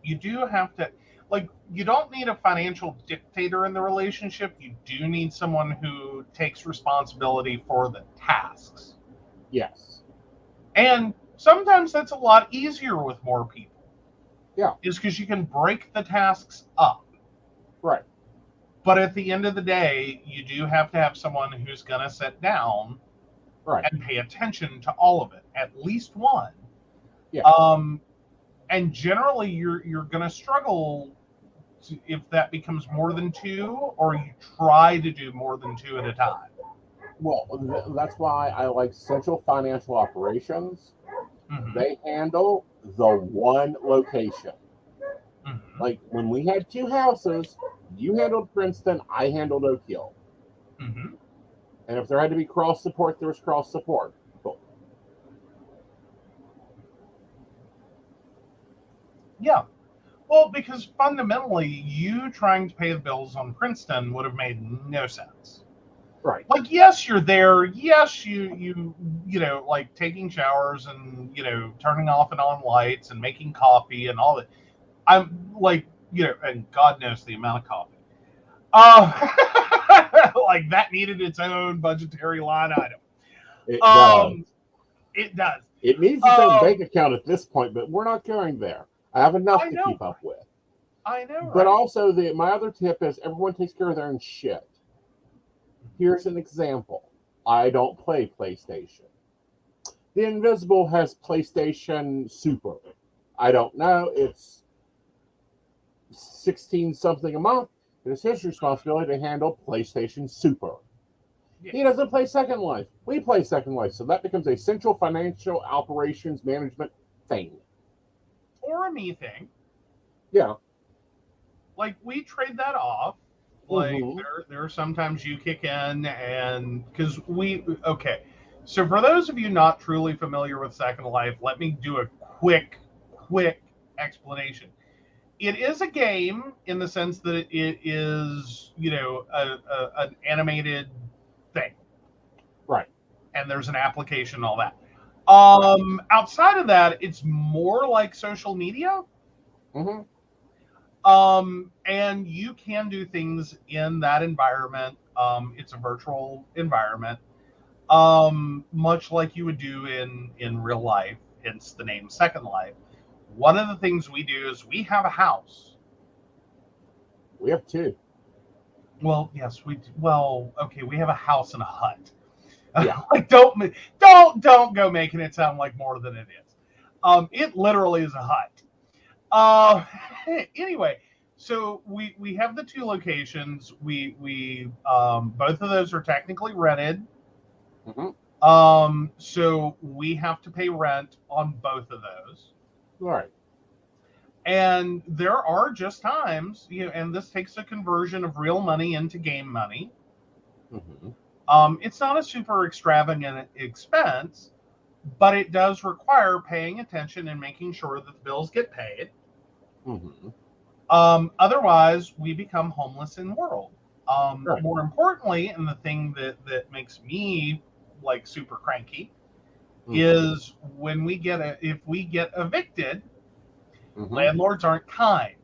You do have to... Like, you don't need a financial dictator in the relationship. You do need someone who takes responsibility for the tasks. Yes. And sometimes that's a lot easier with more people. Yeah. Is because you can break the tasks up. Right. But at the end of the day, you do have to have someone who's going to sit down and pay attention to all of it. At least one. Yeah. And generally, you're going to struggle if that becomes more than two, or you try to do more than two at a time. Well, that's why I like central financial operations. Mm-hmm. They handle the one location. Mm-hmm. Like when we had two houses, you handled Princeton, I handled Oak Hill. Mm-hmm. And if there had to be cross support, there was cross support. Cool. Yeah. Well, because fundamentally, you trying to pay the bills on Princeton would have made no sense. Right. Like, yes, you're there. Yes, you like taking showers and, turning off and on lights and making coffee and all that. I'm like, and God knows the amount of coffee. Like that needed its own budgetary line item. It does. It does. It needs its own bank account at this point, but we're not going there. I have enough to keep up with. I know. But also, my other tip is everyone takes care of their own shit. Here's an example. I don't play PlayStation. The Invisible has PlayStation Super. I don't know. It's 16 something a month. It is his responsibility to handle PlayStation Super. Yeah. He doesn't play Second Life. We play Second Life. So that becomes a central financial operations management thing. Or a me thing. Yeah. Like, we trade that off. Like, there are sometimes you kick in and... Because okay. So for those of you not truly familiar with Second Life, let me do a quick explanation. It is a game in the sense that it is, an animated thing. Right. And there's an application and all that. Outside of that, it's more like social media. Mm-hmm. And you can do things in that environment. It's a virtual environment, much like you would do in real life, hence the name Second Life. One of the things we do is we have a house. We have two. Well, yes, we do. Well, okay, we have a house and a hut. Yeah. Like, don't go making it sound like more than it is. It literally is a hut. Anyway, so we have the two locations. We both of those are technically rented. Mm-hmm. So we have to pay rent on both of those. Right. And there are just times, and this takes a conversion of real money into game money. Mm-hmm. It's not a super extravagant expense, but it does require paying attention and making sure that the bills get paid. Mm-hmm. Otherwise, we become homeless in the world. Right. More importantly, and the thing that makes me like super cranky is when if we get evicted, landlords aren't kind.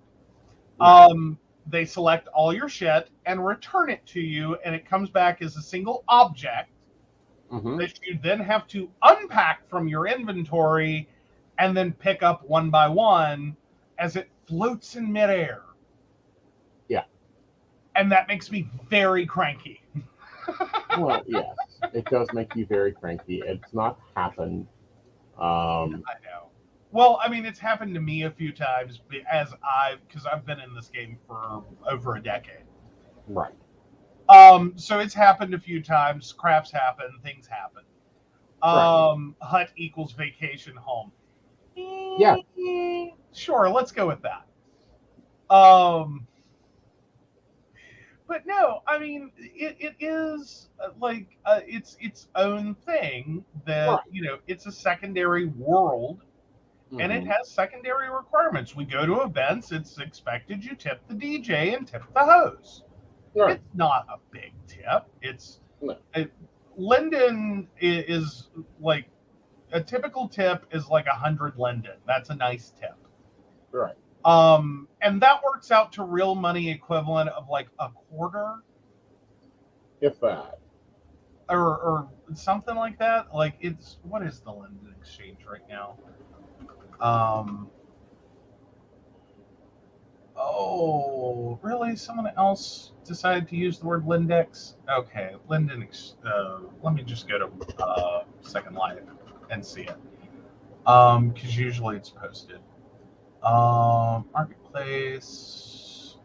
They select all your shit and return it to you, and it comes back as a single object that you then have to unpack from your inventory and then pick up one by one as it floats in midair. Yeah. And that makes me very cranky. Well, yes. It does make you very cranky. It's not happened. Um, I know. Well, I mean, it's happened to me a few times because I've been in this game for over a decade. right. So it's happened a few times. Craps happen. Things happen. Right. Hut equals vacation home. Yeah. Sure, let's go with that. Um, but no, I mean, it is it's its own thing that, Right. it's a secondary world and it Hmm. has secondary requirements. We go to events, it's expected you tip the DJ and tip the host. Right. It's not a big tip. No. Linden is like a typical tip is like 100 Linden. That's a nice tip. Right. And that works out to real money equivalent of like a quarter If that. or something like that. Like what is the Linden exchange right now? Oh, really? Someone else decided to use the word Lindex? Okay, Linden. Let me just go to Second Life and see it. Because usually it's posted. Marketplace.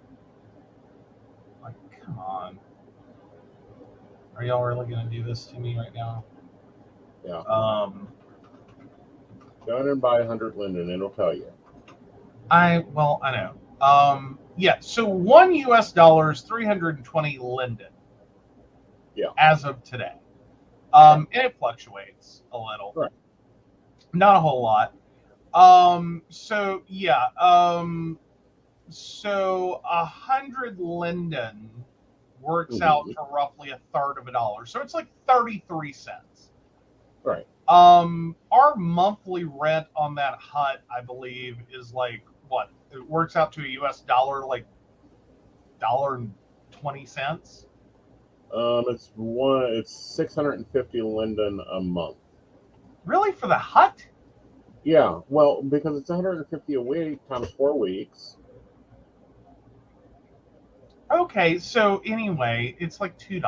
Like, come on. Are y'all really gonna do this to me right now? Yeah. Go in and buy 100 Linden. It'll tell you. I know. Yeah. So $1 is 320 Linden. Yeah. As of today. And it fluctuates a little. Right. Not a whole lot. So yeah. So 100 Linden works out to roughly a third of a dollar. So it's like 33 cents. Right. Our monthly rent on that hut, I believe, is like what? It works out to a US dollar, like $1.20. It's 650 Linden a month. Really, for the hut? Yeah, well, because it's 150 a week times 4 weeks. Okay, so anyway, it's like $2.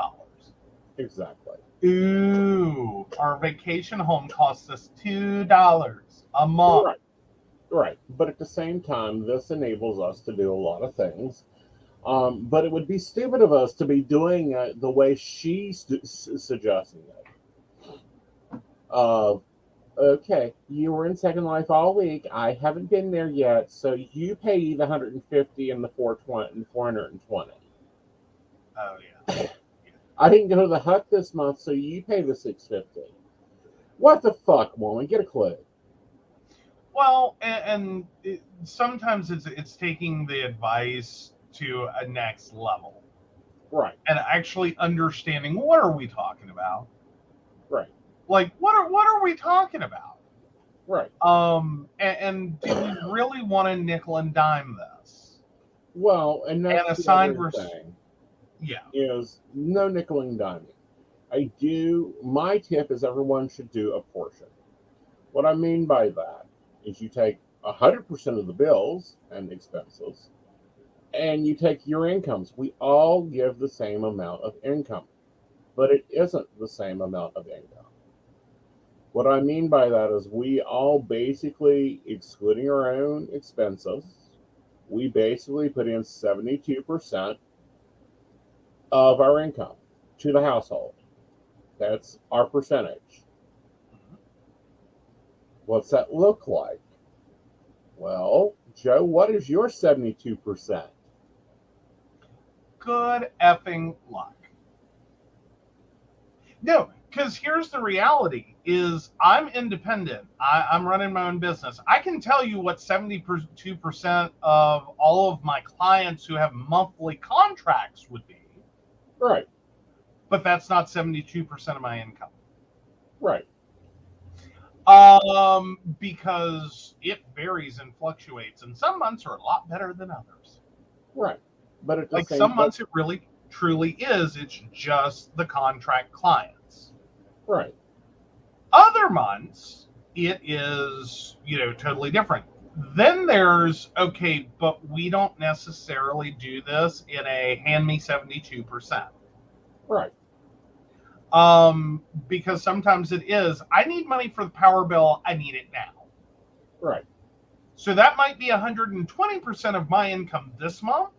Exactly. Ooh, our vacation home costs us $2 a month. Right. Right. But at the same time, this enables us to do a lot of things. But it would be stupid of us to be doing it the way she's suggesting it. Okay, you were in Second Life all week. I haven't been there yet, so you pay the 150 and the 420 and 420. Oh yeah. I didn't go to the hut this month, so you pay the 650. What the fuck, woman? Get a clue. Well, and sometimes it's taking the advice to a next level, right? And actually understanding what are we talking about, right? Like what are we talking about, right? And do we really want to nickel and dime this? Well, and that's and assigned thing. Yeah, is no nickel and diming. My tip is everyone should do a portion. What I mean by that is you take 100% of the bills and expenses, and you take your incomes. We all give the same amount of income, but it isn't the same amount of income. What I mean by that is we all basically, excluding our own expenses, we basically put in 72% of our income to the household. That's our percentage. What's that look like? Well, Joe, what is your 72%? Good effing luck. No, because here's the reality is I'm independent. I'm running my own business. I can tell you what 72% of all of my clients who have monthly contracts would be. Right. But that's not 72% of my income. Right. Because it varies and fluctuates, and some months are a lot better than others. Right. But at the like some months it really truly is. It's just the contract clients. Right. Other months it is, totally different. Then there's, okay, but we don't necessarily do this in a hand me 72%. Right. Because sometimes it is, I need money for the power bill, I need it now. Right. So that might be 120% of my income this month.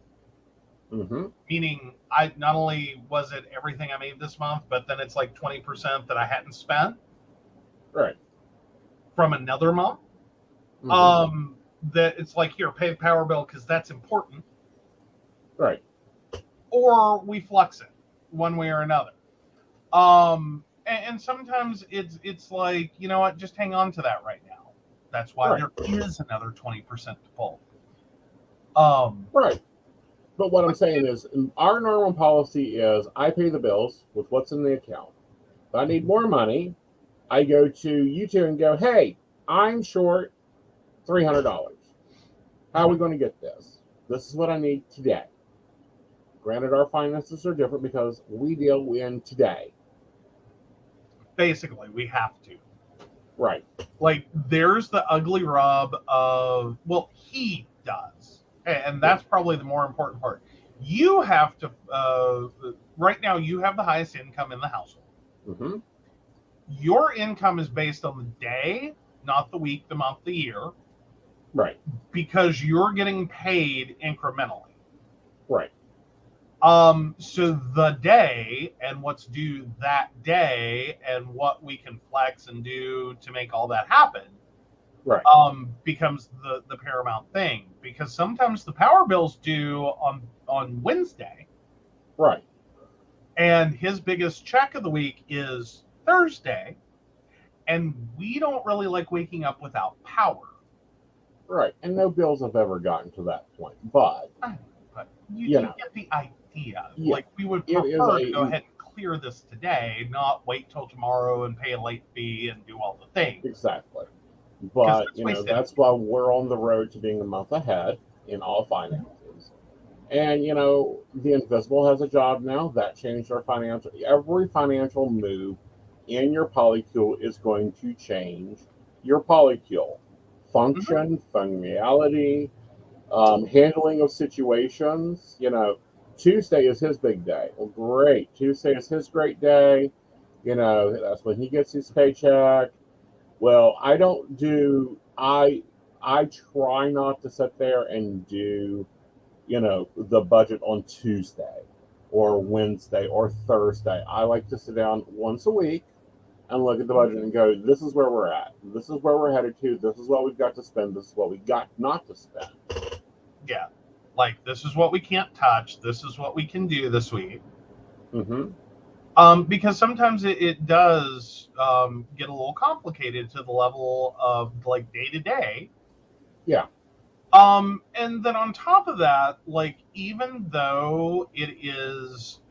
Mm-hmm. Meaning, I not only was it everything I made this month, but then it's like 20% that I hadn't spent. Right. From another month. Mm-hmm. That it's like, here, pay the power bill because that's important. Right. Or we flux it one way or another. And sometimes it's like, you know what, just hang on to that right now. That's why there is another 20% to pull. Right. But what I'm saying is, our normal policy is I pay the bills with what's in the account. If I need more money, I go to you two and go, hey, I'm short $300. How are we going to get this? This is what I need today. Granted, our finances are different because we deal in today. Basically, we have to. Right. Like, there's the ugly rub of, well, he does. And that's probably the more important part. You have to, right now, you have the highest income in the household. Mm-hmm. Your income is based on the day, not the week, the month, the year. Right. Because you're getting paid incrementally. Right. So the day and what's due that day and what we can flex and do to make all that happen, right, becomes the paramount thing. Because sometimes the power bill's due on Wednesday. Right. And his biggest check of the week is Thursday. And we don't really like waking up without power. Right. And no bills have ever gotten to that point. But you get the idea. Yeah, like, we would prefer to go ahead and clear this today, not wait till tomorrow and pay a late fee and do all the things. Exactly. But, that's why we're on the road to being a month ahead in all finances. And, the invisible has a job now. That changed our financial. Every financial move in your polycule is going to change your polycule. Function, functionality, handling of situations. Tuesday is his big day. Well, great. Tuesday is his great day. That's when he gets his paycheck. Well, I don't do. I try not to sit there and do, the budget on Tuesday or Wednesday or Thursday. I like to sit down once a week and look at the budget and go, this is where we're at. This is where we're headed to. This is what we've got to spend. This is what we got not to spend. Yeah. Like, this is what we can't touch. This is what we can do this week. Mm-hmm. Because sometimes it does get a little complicated to the level of, like, day to day. Yeah. And then on top of that, like, even though it is,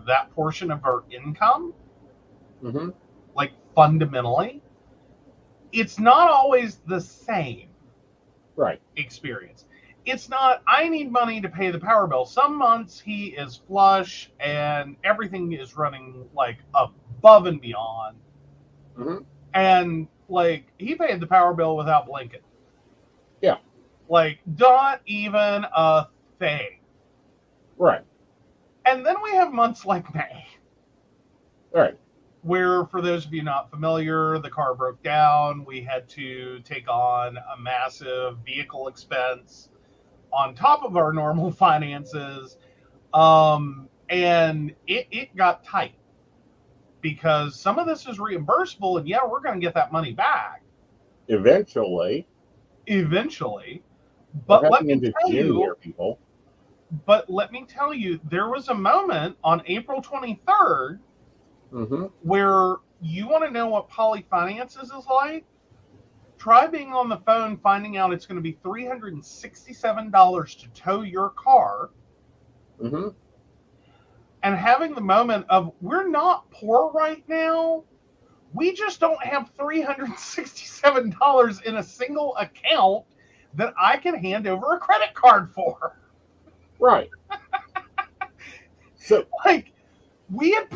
that portion of our income, mm-hmm. like, fundamentally, it's not always the same experience. It's not, I need money to pay the power bill. Some months he is flush and everything is running, like, above and beyond. Mm-hmm. And, like, he paid the power bill without blinking. Yeah. Like, not even a thing. Right. And then we have months like May. Right. Where, for those of you not familiar, the car broke down. We had to take on a massive vehicle expense on top of our normal finances. And it got tight. Because some of this is reimbursable, and yeah, we're going to get that money back. Eventually. But let me tell you, people. But let me tell you, there was a moment on April 23rd mm-hmm. where you want to know what Poly Finances is like? Try being on the phone, finding out it's going to be $367 to tow your car. Mm-hmm. And having the moment of, we're not poor right now. We just don't have $367 in a single account that I can hand over a credit card for. Right. So, like, we had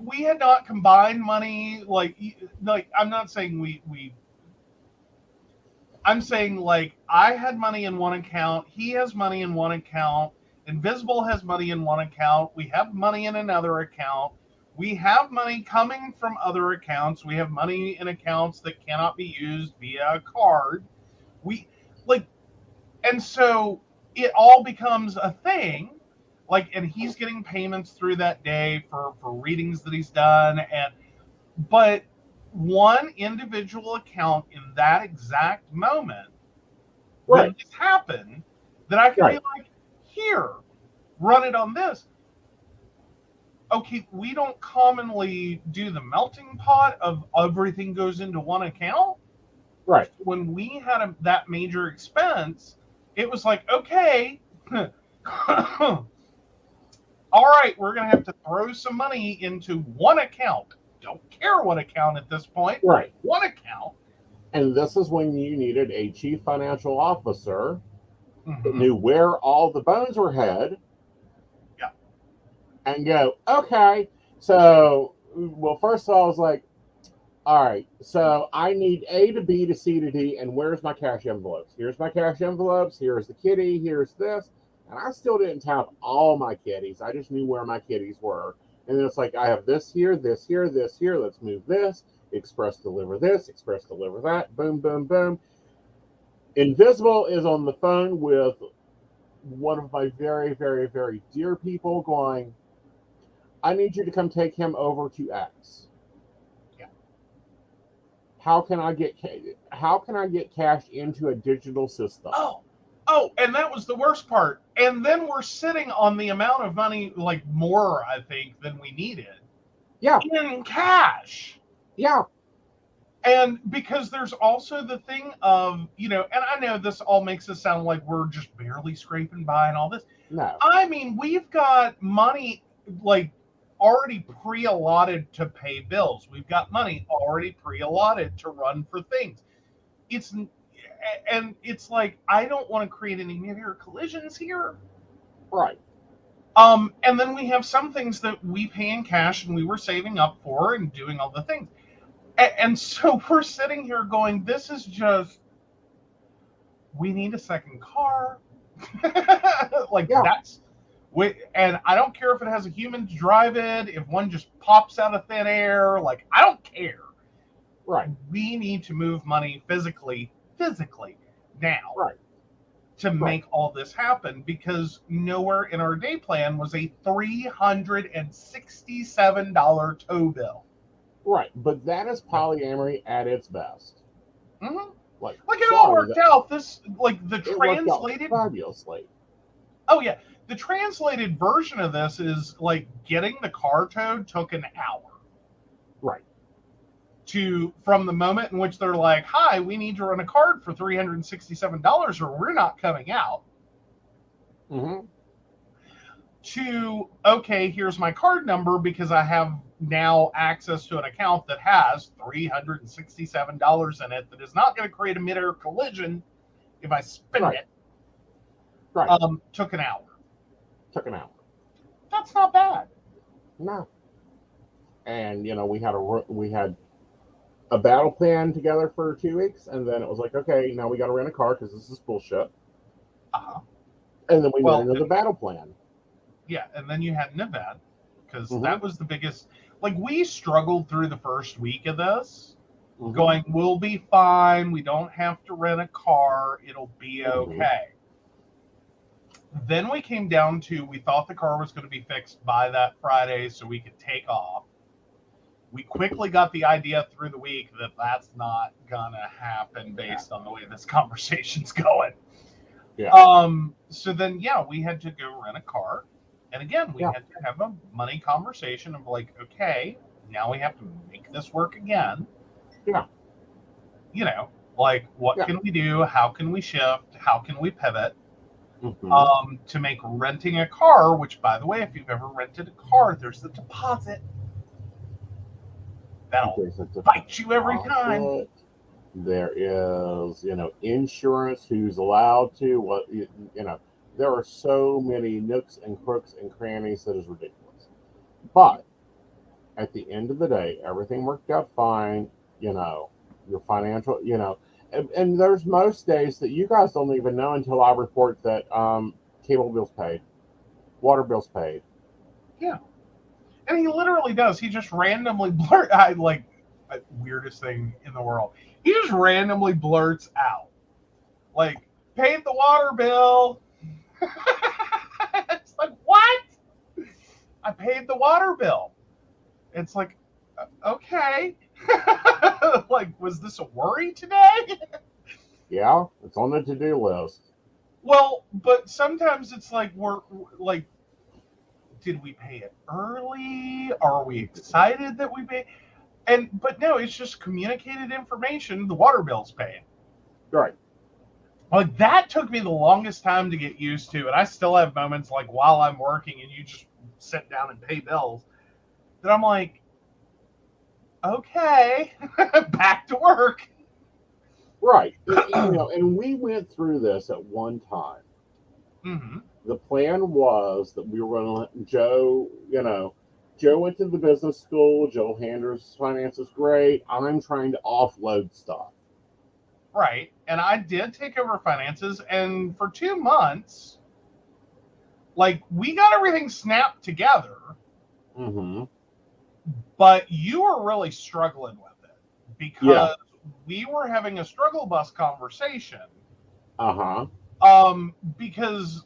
we had not combined money. Like I'm not saying I'm saying, like, I had money in one account, he has money in one account, Invisible has money in one account, we have money in another account. We have money coming from other accounts. We have money in accounts that cannot be used via a card. We like, and so it all becomes a thing. Like, and he's getting payments through that day for readings that he's done, but one individual account in that exact moment when Right. this happened, that I can be Right. like, here, run it on this. Okay, we don't commonly do the melting pot of everything goes into one account. Right. When we had that major expense, it was like, okay, all right, we're going to have to throw some money into one account. Don't care what account at this point. Right. One account. And this is when you needed a chief financial officer that Mm-hmm. knew where all the bones were hid. Yeah. And go, okay. So, well, first of all, I was like, all right, so I need A to B to C to D, and where's my cash envelopes? Here's my cash envelopes. Here's the kitty. Here's this. And I still didn't tap all my kitties. I just knew where my kitties were. And then it's like, I have this here, this here, this here. Let's move this. Express deliver this. Express deliver that. Boom, boom, boom. Invisible is on the phone with one of my very, very, very dear people going, I need you to come take him over to X. Yeah. How can I get cash into a digital system? Oh, and that was the worst part. And then we're sitting on the amount of money, like more, I think, than we needed. Yeah. In cash. Yeah. And because there's also the thing of, and I know this all makes us sound like we're just barely scraping by and all this. No. I mean, we've got money like already pre-allotted to pay bills. We've got money already pre-allotted to run for things. It's like, I don't want to create any major collisions here. Right. And then we have some things that we pay in cash and we were saving up for and doing all the things. And so we're sitting here going, this is just, we need a second car. Like, yeah. And I don't care if it has a human to drive it, if one just pops out of thin air, like, I don't care. Right. We need to move money physically now. Right. To make all this happen, because nowhere in our day plan was a $367 tow bill. Right, but that is polyamory at its best. Mm-hmm. Like it all worked out. This, like, the translated, fabulously. Oh yeah, the translated version of this is like getting the car towed took an hour. Right. From the moment in which they're like, "Hi, we need to run a card for $367, or we're not coming out." Mm-hmm. To, okay, here's my card number because I have now access to an account that has $367 in it that is not going to create a mid-air collision if I spend it. Right. Took an hour. That's not bad. No. And we had a battle plan together for 2 weeks, and then it was like, okay, now we got to rent a car because this is bullshit. And then we went into the battle plan. Yeah, and then you had an event, because that was the biggest. Like, we struggled through the first week of this, going, we'll be fine. We don't have to rent a car. It'll be okay. Then we came down to, we thought the car was going to be fixed by that Friday so we could take off. We quickly got the idea through the week that that's not going to happen based on the way this conversation's going. Yeah. So then, we had to go rent a car. And again, we had to have a money conversation of like, okay, now we have to make this work again. Yeah. Like, what can we do? How can we shift? How can we pivot? To make renting a car, which, by the way, if you've ever rented a car, there's the deposit. That'll bite you every time. There is, insurance, who's allowed to, there are so many nooks and crooks and crannies that is ridiculous. But at the end of the day, everything worked out fine. Your financial, and there's most days that you guys don't even know until I report that cable bills paid, water bills paid. Yeah. And he literally does. He just randomly weirdest thing in the world. He just randomly blurts out, like, paid the water bill. It's like, what? I paid the water bill. It's like, okay. Like, was this a worry today? Yeah, it's on the to-do list. Well, but sometimes it's like, we're like, did we pay it early? Are we excited that we paid? But no, it's just communicated information. The water bill's paid. Right. Like, that took me the longest time to get used to, and I still have moments like while I'm working and you just sit down and pay bills that I'm like, okay, back to work. Right. And we went through this at one time. Mm-hmm. The plan was that we were going to let Joe, Joe went to the business school. Joe handles finances great. I'm trying to offload stuff. Right. And I did take over finances, and for 2 months, like, we got everything snapped together. Mm-hmm. But you were really struggling with it because we were having a struggle bus conversation. Uh-huh. Because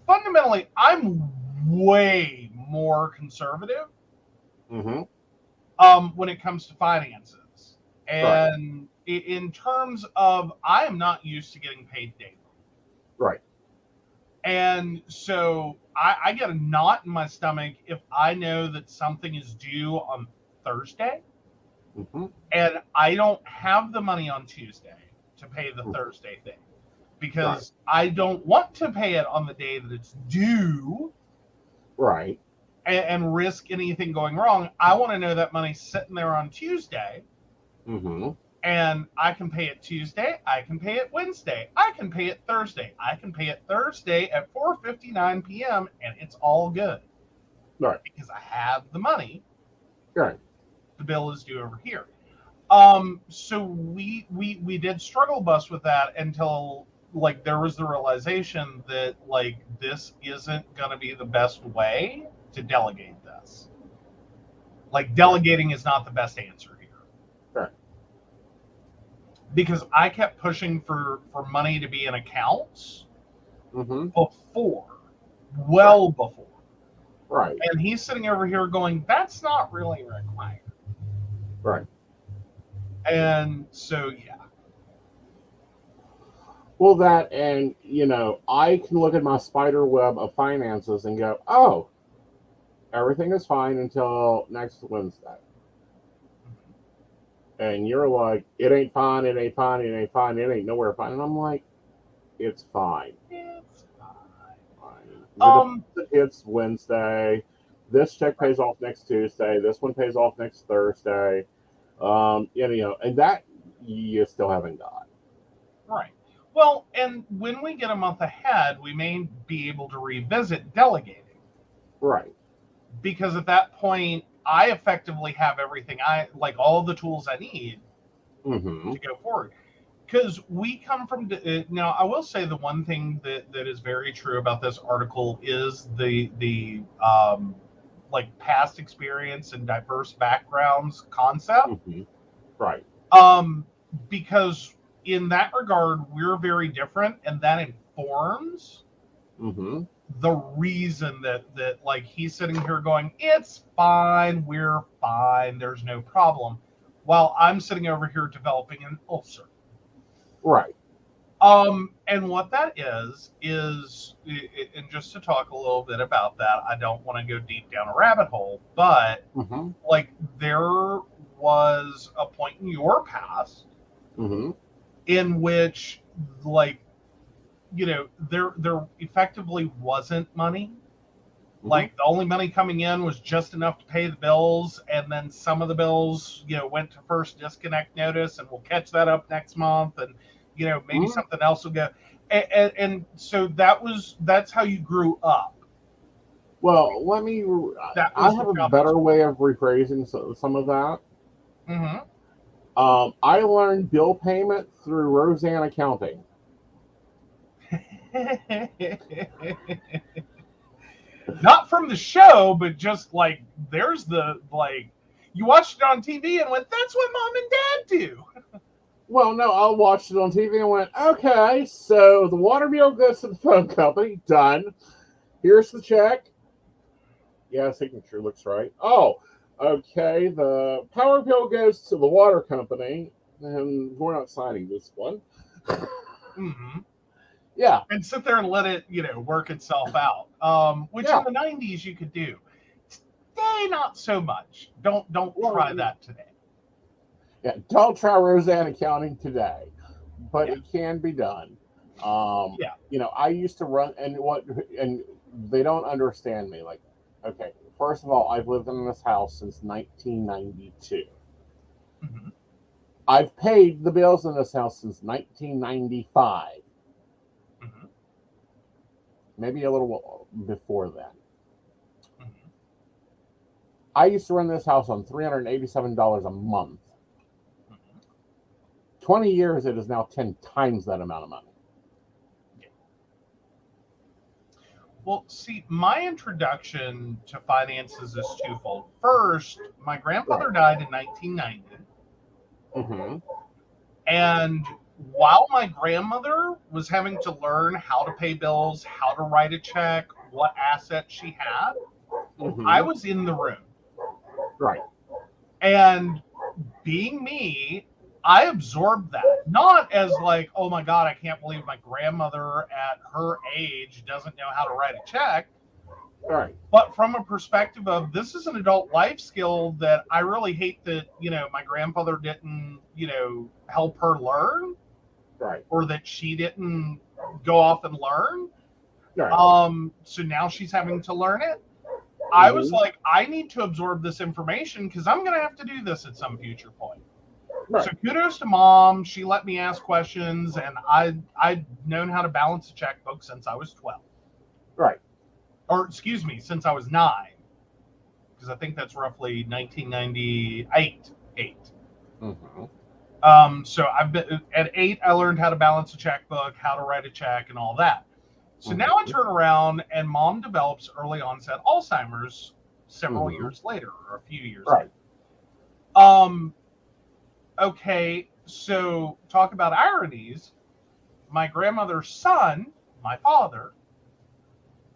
fundamentally, I'm way more conservative. Mm-hmm. When it comes to finances. And in terms of, I am not used to getting paid daily. Right. And so I get a knot in my stomach if I know that something is due on Thursday, mm-hmm. and I don't have the money on Tuesday to pay the Thursday thing, because I don't want to pay it on the day that it's due. Right. And risk anything going wrong. I want to know that money's sitting there on Tuesday. Mm-hmm. And I can pay it Tuesday. I can pay it Wednesday. I can pay it Thursday. I can pay it Thursday at 4:59 p.m. and it's all good. Right. Because I have the money. Right. The bill is due over here. So we did struggle bus with that until, like, there was the realization that, like, this isn't going to be the best way to delegate this. Like, delegating is not the best answer here. Right. Because I kept pushing for money to be in accounts before. Right. And he's sitting over here going, that's not really required. Right. And so, yeah. Well, that, and, I can look at my spider web of finances and go, oh, everything is fine until next Wednesday. And you're like, it ain't fine, it ain't fine, it ain't fine, it ain't nowhere fine. And I'm like, it's fine. It's fine. It's Wednesday. This check pays off next Tuesday. This one pays off next Thursday. And that you still haven't got. Right. Well, and when we get a month ahead, we may be able to revisit delegating. Right. Because at that point, I effectively have everything all the tools I need to go forward. Because we come from, now I will say the one thing that is very true about this article is the past experience and diverse backgrounds concept. Mm-hmm. Right. Because in that regard, we're very different, and that informs the reason that like, he's sitting here going, it's fine, we're fine, there's no problem, while I'm sitting over here developing an ulcer. Right. And what that is, and just to talk a little bit about that, I don't want to go deep down a rabbit hole, but like, there was a point in your past in which, like, there effectively wasn't money. Like, the only money coming in was just enough to pay the bills, and then some of the bills, went to first disconnect notice, and we'll catch that up next month, and maybe something else will go. And so that's how you grew up. Well, I have a better way of rephrasing some of that. I learned bill payment through Roseanne Accounting. Not from the show, but just like there's the like you watched it on TV and went, "That's what mom and dad do." Well, no, I watched it on TV and went, okay, so the water bill goes to the phone company. Done. Here's the check. Yeah, signature looks right. Oh, okay. The power bill goes to the water company, and we're not signing this one. Mm-hmm. Yeah. And sit there and let it, work itself out. Which Yeah. in the 90s you could do. Today, not so much. Don't try that today. Yeah, don't try Roseanne accounting today, but Yeah. it can be done. Yeah. I used to run, and they don't understand me. Like, okay, first of all, I've lived in this house since 1992. Mm-hmm. I've paid the bills in this house since 1995. Mm-hmm. Maybe a little before then. Mm-hmm. I used to run this house on $387 a month. 20 years, it is now 10 times that amount of money. Yeah. Well, see, my introduction to finances is twofold. First, my grandfather died in 1990. Mm-hmm. And while my grandmother was having to learn how to pay bills, how to write a check, what assets she had, Mm-hmm. I was in the room. Right. And being me, I absorbed that. Not as like, oh my God, I can't believe my grandmother at her age doesn't know how to write a check. Right. But from a perspective of this is an adult life skill that I really hate that, my grandfather didn't, help her learn. Right. Or that she didn't go off and learn. Right. So now she's having to learn it. I was like, I need to absorb this information because I'm going to have to do this at some future point. Right. So kudos to mom. She let me ask questions, and I'd known how to balance a checkbook since I was 12. Right. Or excuse me, since I was 9, because I think that's roughly 1998. Mm-hmm. So I've been at 8. I learned how to balance a checkbook, how to write a check, and all that. So now I turn around and mom develops early onset Alzheimer's several years later, or a few years later. Okay, so talk about ironies. My grandmother's son, my father,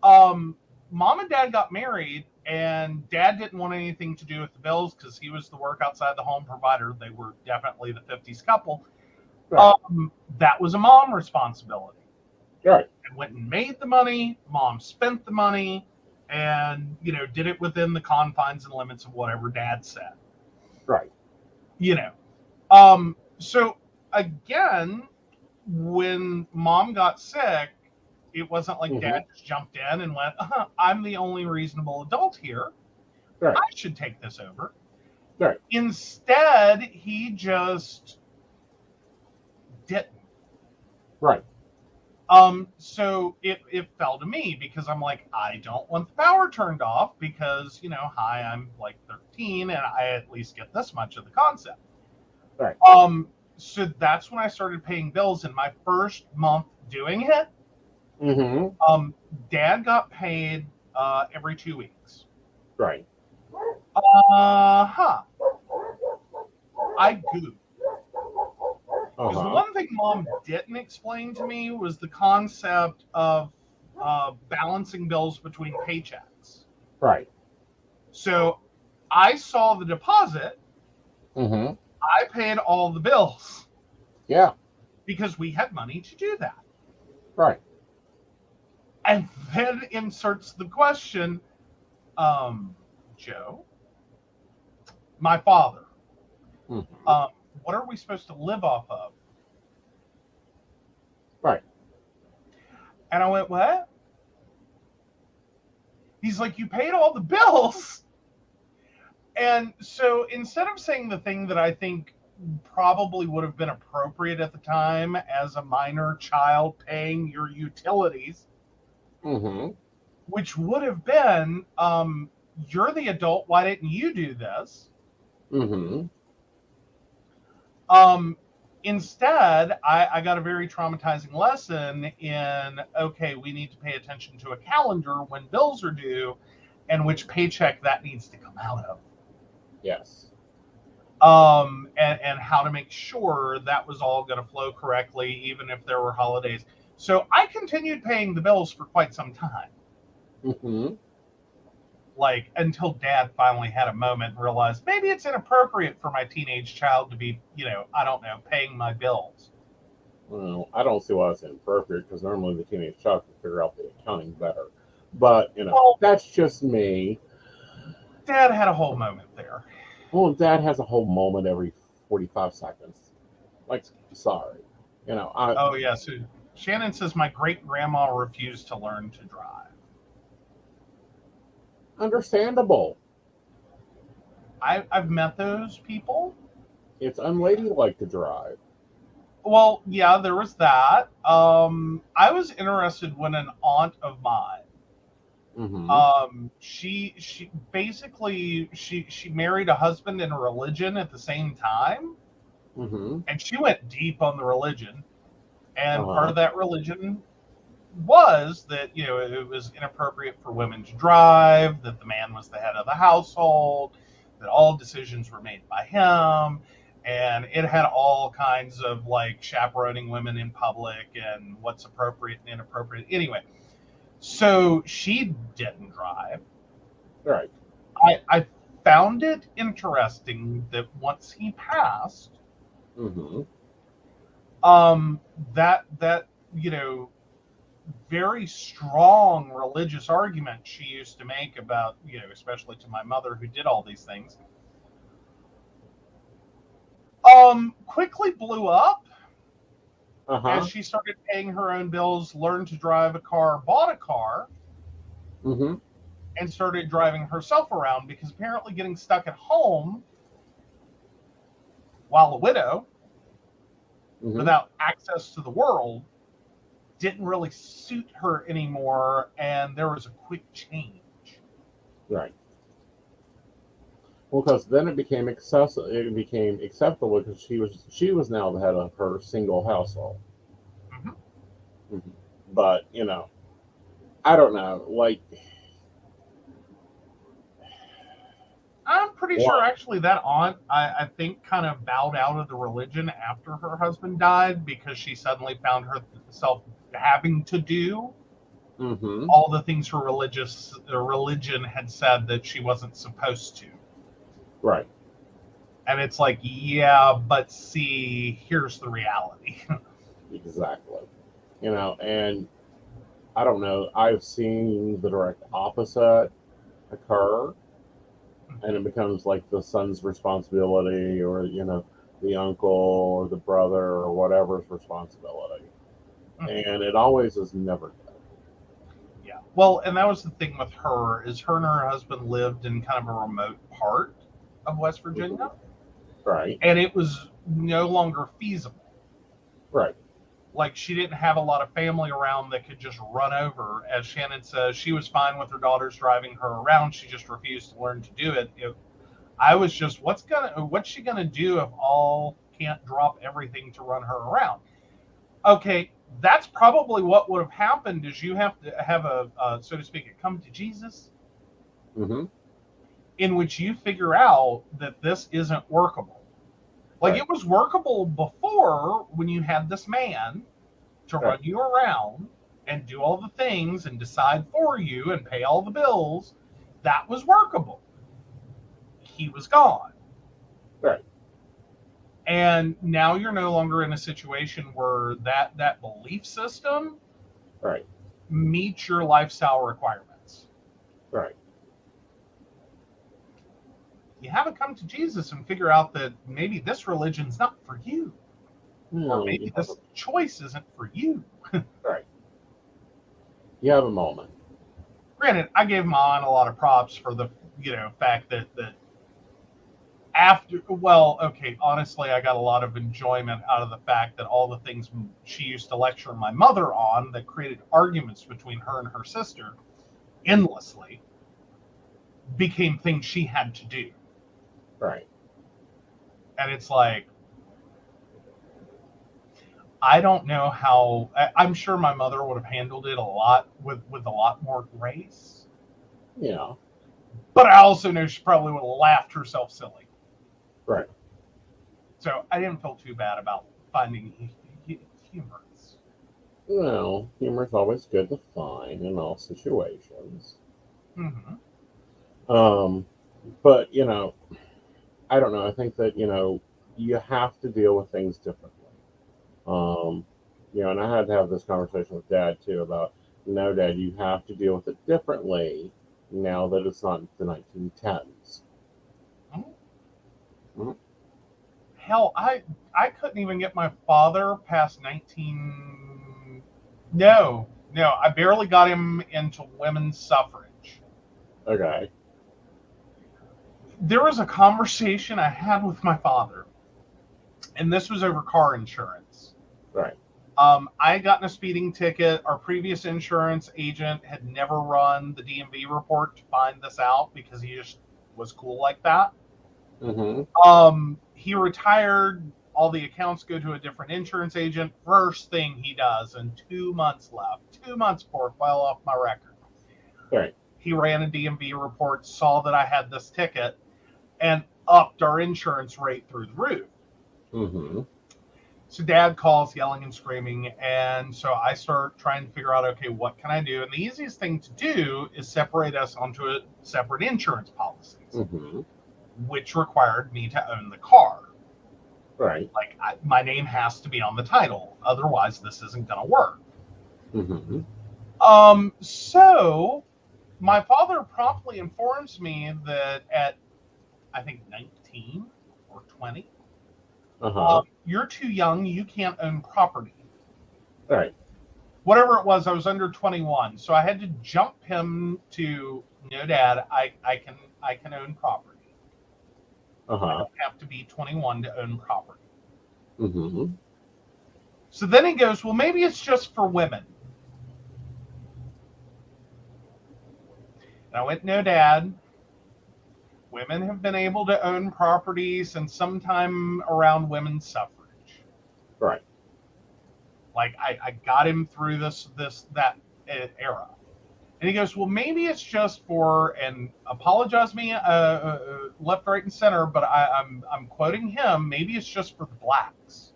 mom and dad got married, and dad didn't want anything to do with the bills because he was the work outside the home provider. They were definitely the 50s couple. Right. That was a mom responsibility. Right. And went and made the money. Mom spent the money, and did it within the confines and limits of whatever dad said. Right. So again, when mom got sick, it wasn't like dad just jumped in and went, I'm the only reasonable adult here. Right. I should take this over. Right. Instead, he just didn't. Right. So it fell to me because I'm like, I don't want the power turned off because, hi, I'm like 13 and I at least get this much of the concept. Right. So that's when I started paying bills in my first month doing it. Mm-hmm. Dad got paid every 2 weeks. Right. I goofed. Because the one thing mom didn't explain to me was the concept of balancing bills between paychecks. Right. So I saw the deposit. Mm-hmm. I paid all the bills. Yeah. Because we had money to do that. Right. And then inserts the question, Joe, my father, what are we supposed to live off of? Right. And I went, what? He's like, you paid all the bills. And so instead of saying the thing that I think probably would have been appropriate at the time as a minor child paying your utilities, which would have been, you're the adult, why didn't you do this? Instead, I got a very traumatizing lesson in, okay, we need to pay attention to a calendar when bills are due and which paycheck that needs to come out of. Yes. And how to make sure that was all going to flow correctly, even if there were holidays. So I continued paying the bills for quite some time. Mm-hmm. Like, until Dad finally had a moment and realized maybe it's inappropriate for my teenage child to be, I don't know, paying my bills. Well, I don't see why it's inappropriate, because normally the teenage child can figure out the accounting better. But, Well, that's just me. Dad had a whole moment there. Well, Dad has a whole moment every 45 seconds. Like, sorry. Oh, yeah. So Shannon says my great grandma refused to learn to drive. Understandable. I've met those people. It's unladylike to drive. Well, yeah, there was that. I was interested when an aunt of mine, she basically she married a husband in a religion at the same time, and she went deep on the religion. And part of that religion was that it was inappropriate for women to drive, that the man was the head of the household, that all decisions were made by him, and it had all kinds of like chaperoning women in public and what's appropriate and inappropriate. Anyway, so she didn't drive. Right. I found it interesting that once he passed, that very strong religious argument she used to make about, especially to my mother who did all these things, quickly blew up as she started paying her own bills, learned to drive a car, bought a car, and started driving herself around, because apparently getting stuck at home while a widow without access to the world didn't really suit her anymore, and there was a quick change. Right. Well, because then it became acceptable because she was now the head of her single household. But I don't know. Like, I'm pretty sure actually that aunt, I think, kind of bowed out of the religion after her husband died, because she suddenly found herself having to do all the things her religion had said that she wasn't supposed to. Right. And it's like, yeah, but see, here's the reality. Exactly. And I don't know. I've seen the direct opposite occur, and it becomes like the son's responsibility, or the uncle or the brother or whatever's responsibility, and it always is never good. Yeah. Well, and that was the thing with her, is her and her husband lived in kind of a remote part of West Virginia. Right. And it was no longer feasible. Right. Like, she didn't have a lot of family around that could just run over. As Shannon says, she was fine with her daughters driving her around. She just refused to learn to do it. I was just, what's she gonna do if all can't drop everything to run her around? Okay, that's probably what would have happened. Is you have to have a so to speak, a come to Jesus, in which you figure out that this isn't workable. Like, it was workable before, when you had this man to run you around and do all the things and decide for you and pay all the bills. That was workable. He was gone. Right. And now you're no longer in a situation where that belief system meets your lifestyle requirements. Right. You haven't come to Jesus and figure out that maybe this religion's not for you. Or maybe this choice isn't for you. Right. You have a moment. Granted, I gave my aunt a lot of props for the fact that after, well, okay, honestly, I got a lot of enjoyment out of the fact that all the things she used to lecture my mother on that created arguments between her and her sister endlessly became things she had to do. Right. And it's like, I don't know how. I'm sure my mother would have handled it a lot with a lot more grace. Yeah. But I also know she probably would have laughed herself silly. Right. So I didn't feel too bad about finding humorous. Well, humor's always good to find in all situations. Mm-hmm. But I don't know. I think that you have to deal with things differently. Um, and I had to have this conversation with Dad too about, no, Dad, you have to deal with it differently now that it's not the 1910s. Mm-hmm. Hell, I couldn't even get my father past 19. No, I barely got him into women's suffrage. Okay. There was a conversation I had with my father, and this was over car insurance. Right. I had gotten a speeding ticket. Our previous insurance agent had never run the DMV report to find this out because he just was cool like that. Mm-hmm. He retired. All the accounts go to a different insurance agent. First thing he does, and 2 months left. 2 months before it fell off my record. Right. He ran a DMV report, saw that I had this ticket, and upped our insurance rate through the roof. Mm-hmm. So Dad calls yelling and screaming, and so I start trying to figure out, okay, what can I do? And the easiest thing to do is separate us onto a separate insurance policies, Mm-hmm. which required me to own the car. Right. Like, my name has to be on the title, otherwise this isn't going to work. Mm-hmm. So my father promptly informs me that at, I think, 19 or 20, you're too young, you can't own property. Right. Whatever it was, I was under 21, so I had to jump him to, no, Dad, I can own property. I don't have to be 21 to own property. Mm-hmm. So then he goes, well, maybe it's just for women. And I went, no, Dad. Women have been able to own property since sometime around women's suffrage. Right. Like, I got him through that era. And he goes, well, maybe it's just for, and apologize me, left, right, and center, but I'm quoting him, maybe it's just for the blacks.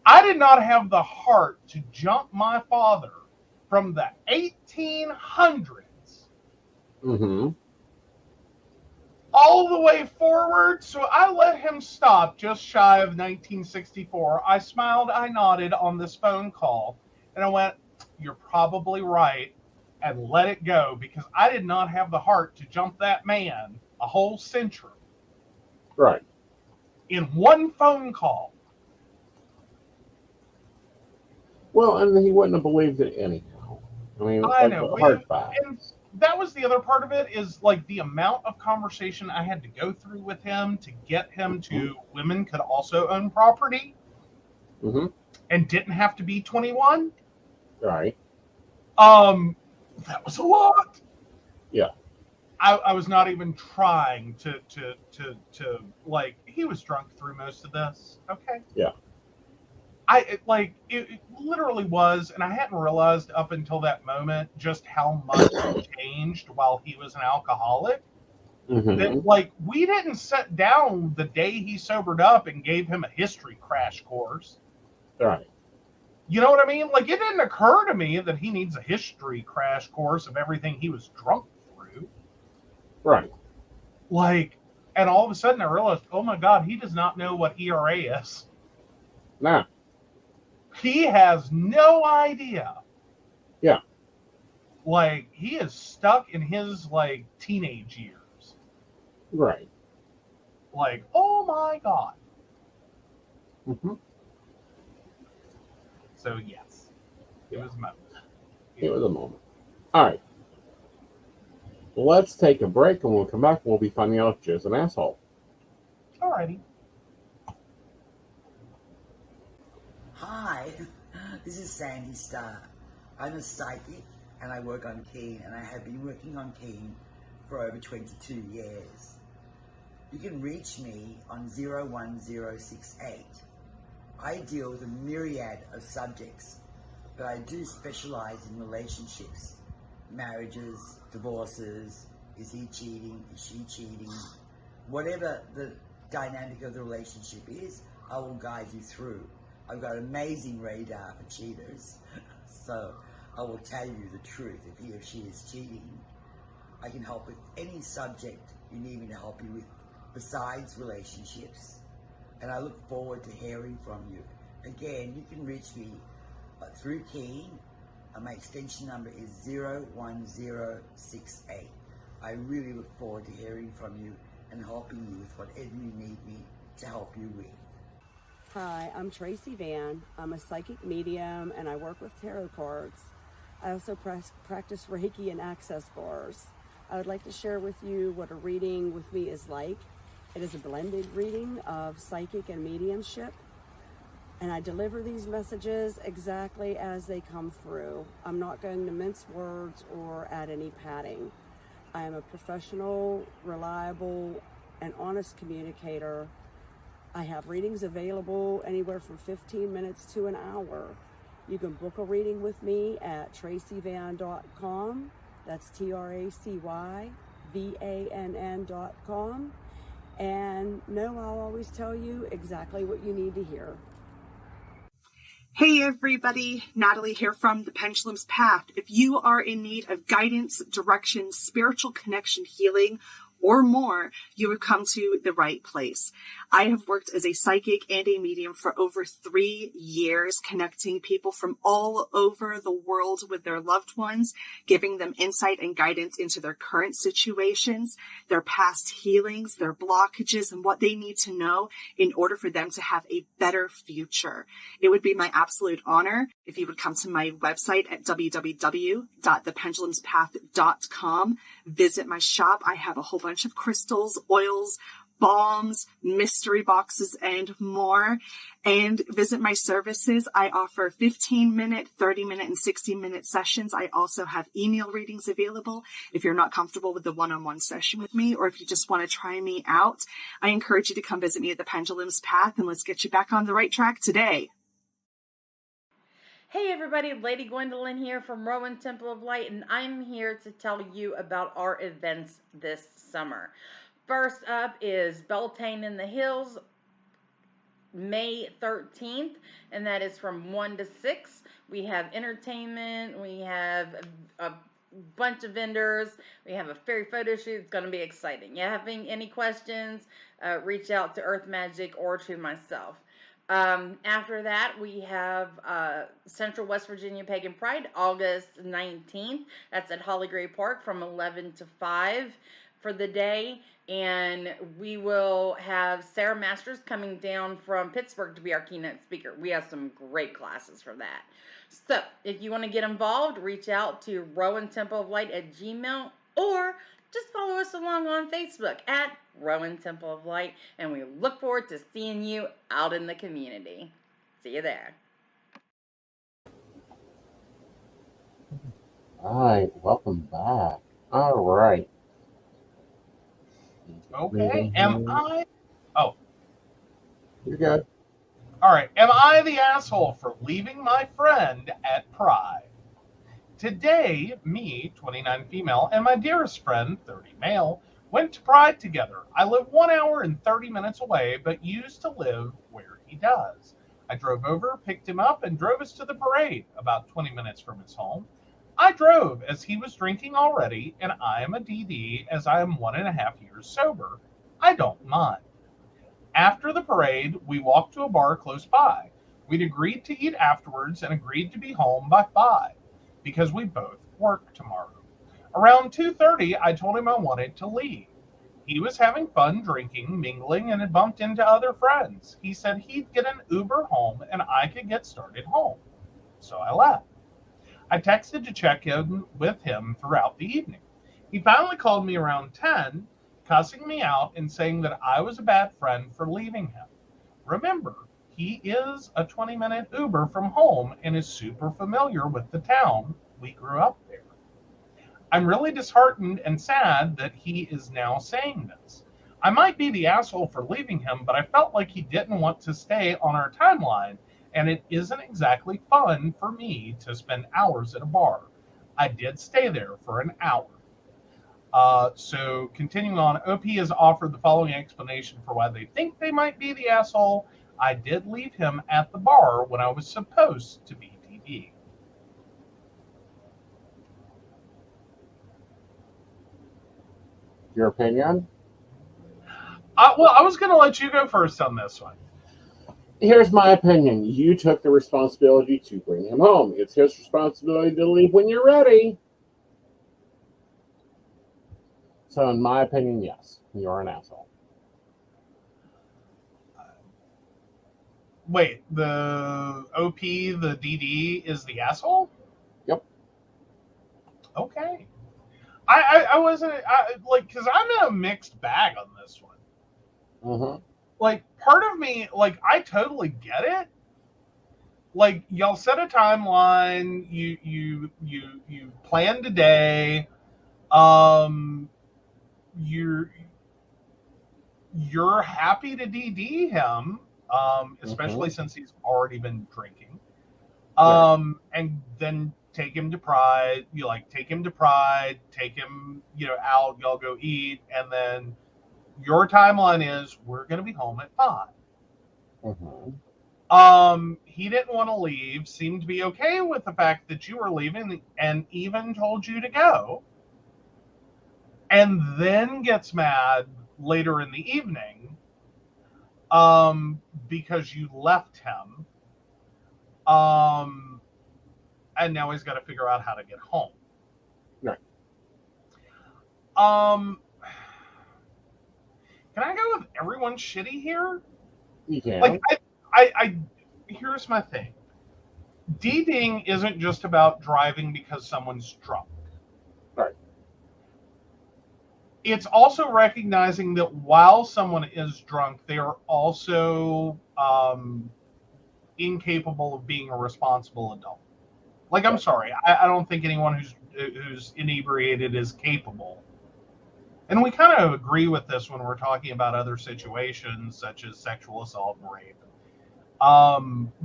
I did not have the heart to jump my father from the 1800s Mm-hmm. all the way forward, so I let him stop just shy of 1964. I smiled, I nodded on this phone call, and I went, you're probably right, and let it go, because I did not have the heart to jump that man a whole century. Right. In one phone call. Well, and he wouldn't have believed it anyhow. I mean, I know. hard facts. And that was the other part of it, is like the amount of conversation I had to go through with him to get him to women could also own property and didn't have to be 21. Right. That was a lot. Yeah. I was not even trying to like, he was drunk through most of this. Okay. Yeah. It literally was, and I hadn't realized up until that moment just how much changed while he was an alcoholic. That, like, we didn't sit down the day he sobered up and gave him a history crash course. Right. You know what I mean? Like, it didn't occur to me that he needs a history crash course of everything he was drunk through. Right. Like, and all of a sudden I realized, oh my God, he does not know what ERA is. Nah. He has no idea. Yeah. Like, he is stuck in his, like, teenage years. Right. Like, oh my God. So, yes. It was a moment. It was a moment. All right. Let's take a break, and when we come back, we'll be finding out if Joe's an asshole. Alrighty. Hi, this is Sandy Starr. I'm a psychic and I work on Keen, and I have been working on Keen for over 22 years. You can reach me on 01068 I deal with a myriad of subjects, but I do specialize in relationships, marriages, divorces. Is he cheating? Is she cheating? Whatever the dynamic of the relationship is, I will guide you through. I've got amazing radar for cheaters, so I will tell you the truth if he or she is cheating. I can help with any subject you need me to help you with besides relationships, and I look forward to hearing from you. Again, you can reach me through Keen. My extension number is 01068. I really look forward to hearing from you and helping you with whatever you need me to help you with. Hi, I'm Tracy Van. I'm a psychic medium and I work with tarot cards. I also practice Reiki and access bars. I would like to share with you what a reading with me is like. It is a blended reading of psychic and mediumship, and I deliver these messages exactly as they come through. I'm not going to mince words or add any padding. I am a professional, reliable, and honest communicator. I have readings available anywhere from 15 minutes to an hour. You can book a reading with me at tracyvan.com. That's TracyVann.com. And no, I'll always tell you exactly what you need to hear. Hey everybody, Natalie here from The Pendulum's Path. If you are in need of guidance, direction, spiritual connection, healing, or more, you have come to the right place. I have worked as a psychic and a medium for over 3 years, connecting people from all over the world with their loved ones, giving them insight and guidance into their current situations, their past healings, their blockages, and what they need to know in order for them to have a better future. It would be my absolute honor if you would come to my website at www.thependulumspath.com, visit my shop. I have a whole bunch of crystals, oils, balms, mystery boxes, and more. And visit my services. I offer 15-minute, 30-minute, and 60-minute sessions. I also have email readings available if you're not comfortable with the one-on-one session with me, or if you just want to try me out. I encourage you to come visit me at the Pendulum's Path, and let's get you back on the right track today. Hey everybody, Lady Gwendolyn here from Rowan Temple of Light, and I'm here to tell you about our events this summer. First up is Beltane in the Hills, May 13th, and that is from 1 to 6. We have entertainment, we have a bunch of vendors, we have a fairy photo shoot. It's going to be exciting. You having any questions, reach out to Earth Magic or to myself. After that, we have Central West Virginia Pagan Pride, August 19th. That's at Holly Gray Park from 11 to 5 for the day. And we will have Sarah Masters coming down from Pittsburgh to be our keynote speaker. We have some great classes for that. So if you want to get involved, reach out to Rowan Temple of Light at Gmail, or just follow us along on Facebook at Rowan Temple of Light, and we look forward to seeing you out in the community. See you there. All right, welcome back. All right. Okay, am I? Oh, You're good. all right. Am I the asshole for leaving my friend at Pride? Today, me, 29 female, and my dearest friend, 30 male, went to Pride together. I live 1 hour and 30 minutes away, but used to live where he does. I drove over, picked him up, and drove us to the parade, about 20 minutes from his home. I drove as he was drinking already, and I am a DD as I am 1.5 years sober. I don't mind. After the parade, we walked to a bar close by. We'd agreed to eat afterwards and agreed to be home by 5 because we both work tomorrow. Around 2:30, I told him I wanted to leave. He was having fun drinking, mingling, and had bumped into other friends. He said he'd get an Uber home and I could get started home. So I left. I texted to check in with him throughout the evening. He finally called me around 10, cussing me out and saying that I was a bad friend for leaving him. Remember, he is a 20-minute Uber from home and is super familiar with the town. We grew up there. I'm really disheartened and sad that he is now saying this. I might be the asshole for leaving him, but I felt like he didn't want to stay on our timeline, and it isn't exactly fun for me to spend hours at a bar. I did stay there for an hour. So continuing on, OP has offered the following explanation for why they think they might be the asshole. I did leave him at the bar when I was supposed to be DD. Your opinion? Well, I was going to let you go first on this one. Here's my opinion. You took the responsibility to bring him home. It's his responsibility to leave when you're ready. So in my opinion, yes, you're an asshole. Wait, the OP, the DD is the asshole? Yep. Okay. I wasn't, because I'm in a mixed bag on this one. Mm-hmm. Like, part of me, like, I totally get it. Like, y'all set a timeline, you planned a day, you're happy to DD him, especially since he's already been drinking. And then take him to Pride, take him out, y'all go eat, and then your timeline is we're going to be home at 5. He didn't want to leave, seemed to be okay with the fact that you were leaving, and even told you to go, and then gets mad later in the evening because you left him, and now he's got to figure out how to get home. Right. Can I go with everyone's shitty here? You can. Like, I here's my thing. DDing isn't just about driving because someone's drunk. Right. It's also recognizing that while someone is drunk, they are also incapable of being a responsible adult. Like, I'm sorry, I don't think anyone who's inebriated is capable. And we kind of agree with this when we're talking about other situations such as sexual assault and rape.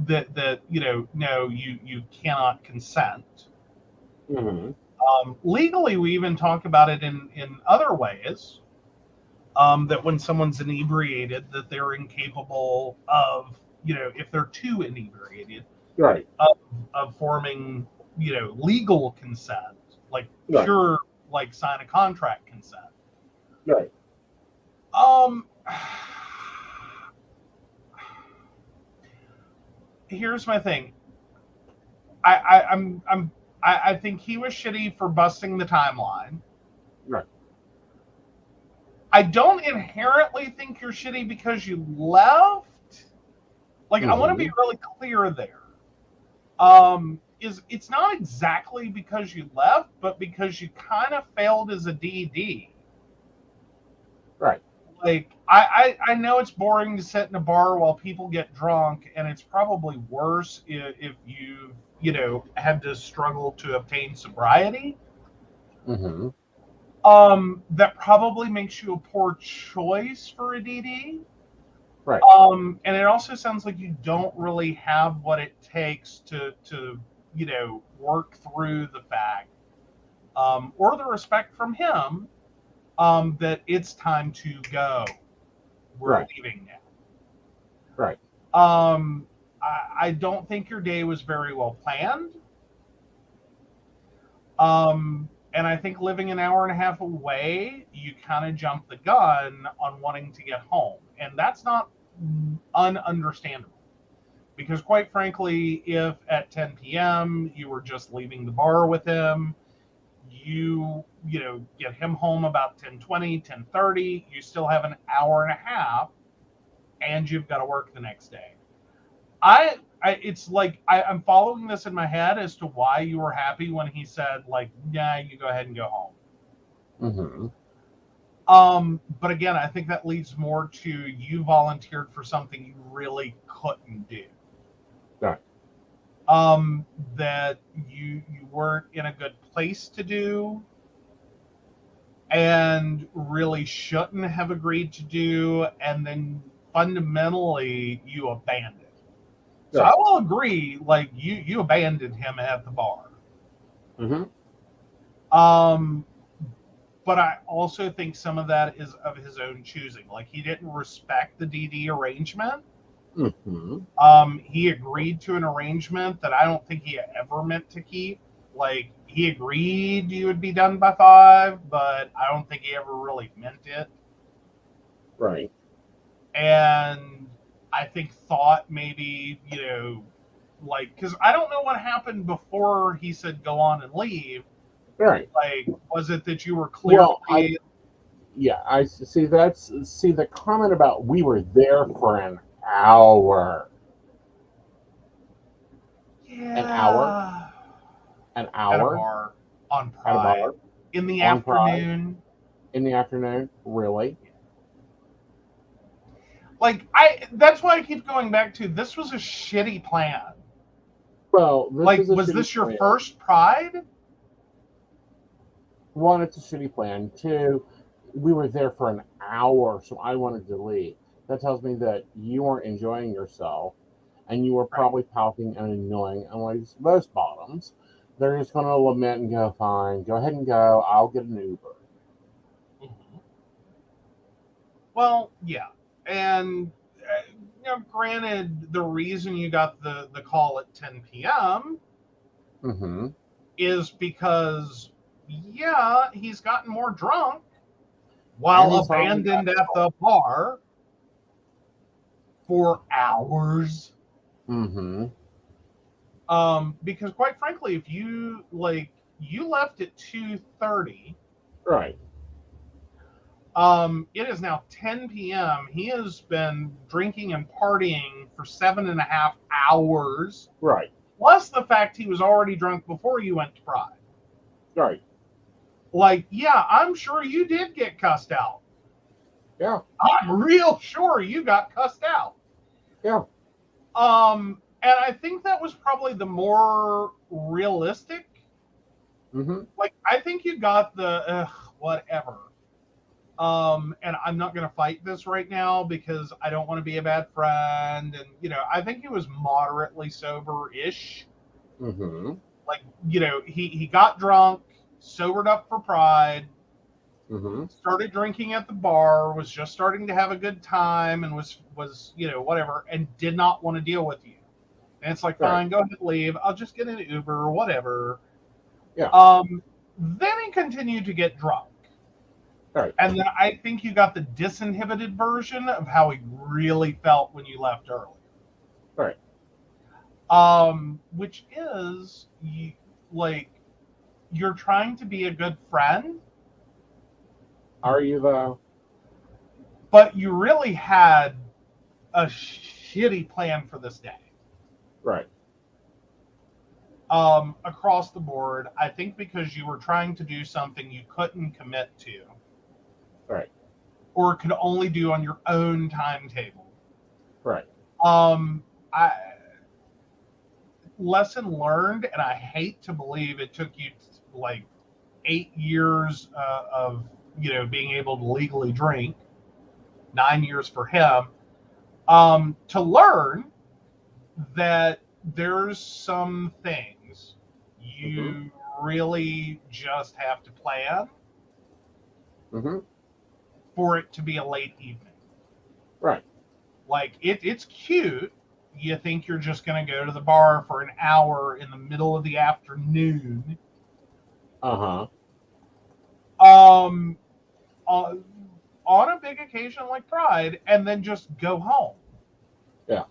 That no, you cannot consent. Mm-hmm. Legally, we even talk about it in other ways. That when someone's inebriated, that they're incapable of, if they're too inebriated, right, of forming, legal consent, like pure, like sign a contract consent. Right. Here's my thing. I think he was shitty for busting the timeline. Right. I don't inherently think you're shitty because you left. Like, I want to be really clear there. It's not exactly because you left, but because you kind of failed as a DD. Right. Like, I know it's boring to sit in a bar while people get drunk, and it's probably worse if you had to struggle to obtain sobriety. Mm-hmm. That probably makes you a poor choice for a DD. Right. And it also sounds like you don't really have what it takes to work through the fact, or the respect from him, that it's time to go. We're leaving now. Right. I don't think your day was very well planned. And I think living an hour and a half away, you kind of jumped the gun on wanting to get home. And that's not ununderstandable. Because quite frankly, if at 10 p.m. you were just leaving the bar with him, you get him home about 10:20, 10:30, you still have an hour and a half, and you've got to work the next day. It's like I'm following this in my head as to why you were happy when he said, like, yeah, you go ahead and go home. Mm-hmm. But again, I think that leads more to you volunteered for something you really couldn't do. Right. That you weren't in a good place to do, and really shouldn't have agreed to do, and then fundamentally you abandoned. So Yeah. I will agree, like you abandoned him at the bar. Mm-hmm. But I also think some of that is of his own choosing. Like he didn't respect the DD arrangement. Mm-hmm. He agreed to an arrangement that I don't think he ever meant to keep. Like he agreed you would be done by 5, but I don't think he ever really meant it. Right. And I think thought maybe, like, because I don't know what happened before he said go on and leave. Right. Like, was it that you were clearly... Well, I see. The comment about we were there for an hour. Yeah. An hour. An hour. At a bar on Pride. At a bar. In the On afternoon. Pride. In the afternoon, really? Like that's why I keep going back to this was a shitty plan. Well, was this your first Pride? 1, it's a shitty plan. 2, we were there for an hour, so I wanted to leave. That tells me that you weren't enjoying yourself, and you were probably pouting and annoying. And like most bottoms, they're just going to lament and go, fine, go ahead and go. I'll get an Uber. Mm-hmm. Well, yeah. And, granted, the reason you got the call at 10 p.m. Mm-hmm. is because, yeah, he's gotten more drunk while abandoned at the bar for hours. Mm-hmm. Because quite frankly, if you left at 2:30, right? It is now 10 p.m. He has been drinking and partying for 7.5 hours. Right. Plus the fact he was already drunk before you went to Pride. Right. Like, yeah, I'm sure you did get cussed out. Yeah. I'm real sure you got cussed out. Yeah. And I think that was probably the more realistic. Mm-hmm. Like, I think you got the whatever. And I'm not going to fight this right now because I don't want to be a bad friend. And, I think he was moderately sober-ish. Mm-hmm. Like, he got drunk, sobered up for Pride, mm-hmm. started drinking at the bar, was just starting to have a good time, and was whatever, and did not want to deal with you. And it's like, fine, go ahead and leave. I'll just get an Uber or whatever. Yeah. Then he continued to get drunk. Right. And then I think you got the disinhibited version of how he really felt when you left early. Right. Which is, you're trying to be a good friend. Are you, though? But you really had a shitty plan for this day. Right. Across the board, I think because you were trying to do something you couldn't commit to. Right. Or could only do on your own timetable. Right. Lesson learned, and I hate to believe it took you 8 years of being able to legally drink, 9 years for him, to learn that there's some things you really just have to plan for it to be a late evening. Right. Like, it's cute. You think you're just going to go to the bar for an hour in the middle of the afternoon. Uh-huh. On a big occasion like Pride, and then just go home. Yeah.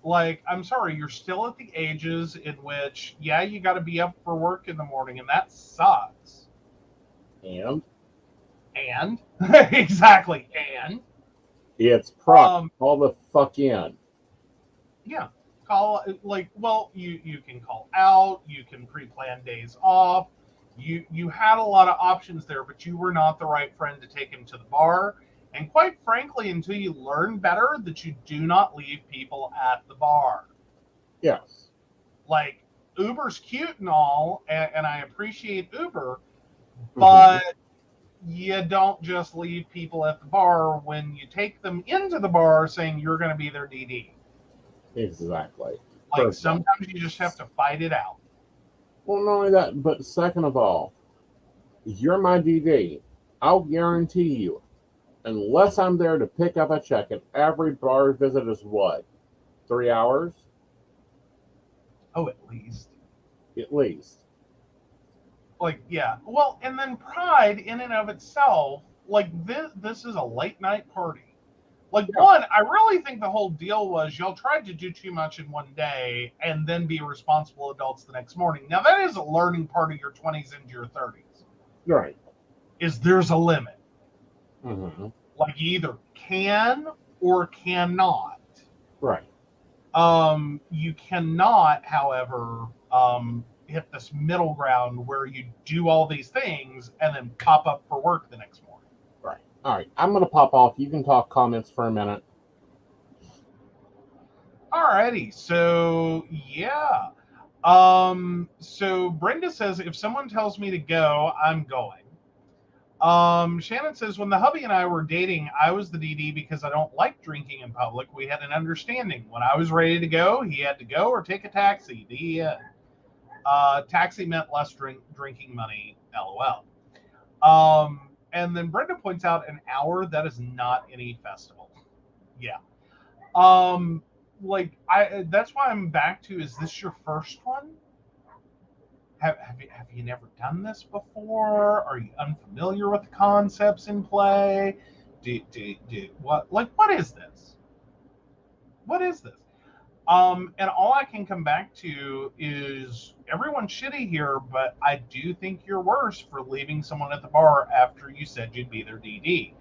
Like, I'm sorry, you're still at the ages in which, yeah, you got to be up for work in the morning, and that sucks. And? Exactly, and? It's Pride. Call the fuck in. Yeah. You can call out, you can pre-plan days off. You had a lot of options there, but you were not the right friend to take him to the bar. And quite frankly, until you learn better, that you do not leave people at the bar. Yes. Like, Uber's cute and all, and I appreciate Uber, but you don't just leave people at the bar when you take them into the bar saying you're going to be their DD. Exactly. Like, First of all. sometimes you just have to fight it out. Well, not only that, but second of all, you're my DD. I'll guarantee you, unless I'm there to pick up a check, and every bar visit is what? 3 hours? Oh, at least. At least. Like, yeah. Well, and then Pride in and of itself, like, this is a late night party. Like, Yeah. one, I really think the whole deal was y'all tried to do too much in one day and then be responsible adults the next morning. Now, that is a learning part of your 20s into your 30s. Right. Is there's a limit. Mm-hmm. Like, you either can or cannot. Right. You cannot, however, hit this middle ground where you do all these things and then pop up for work the next morning. Right. All right. I'm going to pop off. You can talk comments for a minute. Alrighty. So, yeah. So Brenda says, if someone tells me to go, I'm going. Shannon says, when the hubby and I were dating, I was the DD because I don't like drinking in public. We had an understanding. When I was ready to go, he had to go or take a taxi. Taxi meant less drinking money, LOL. And then Brenda points out an hour, that is not any festival. Yeah. That's why I'm back to, is this your first one? Have you never done this before? Are you unfamiliar with the concepts in play? What is this? What is this? And all I can come back to is everyone's shitty here, but I do think you're worse for leaving someone at the bar after you said you'd be their DD.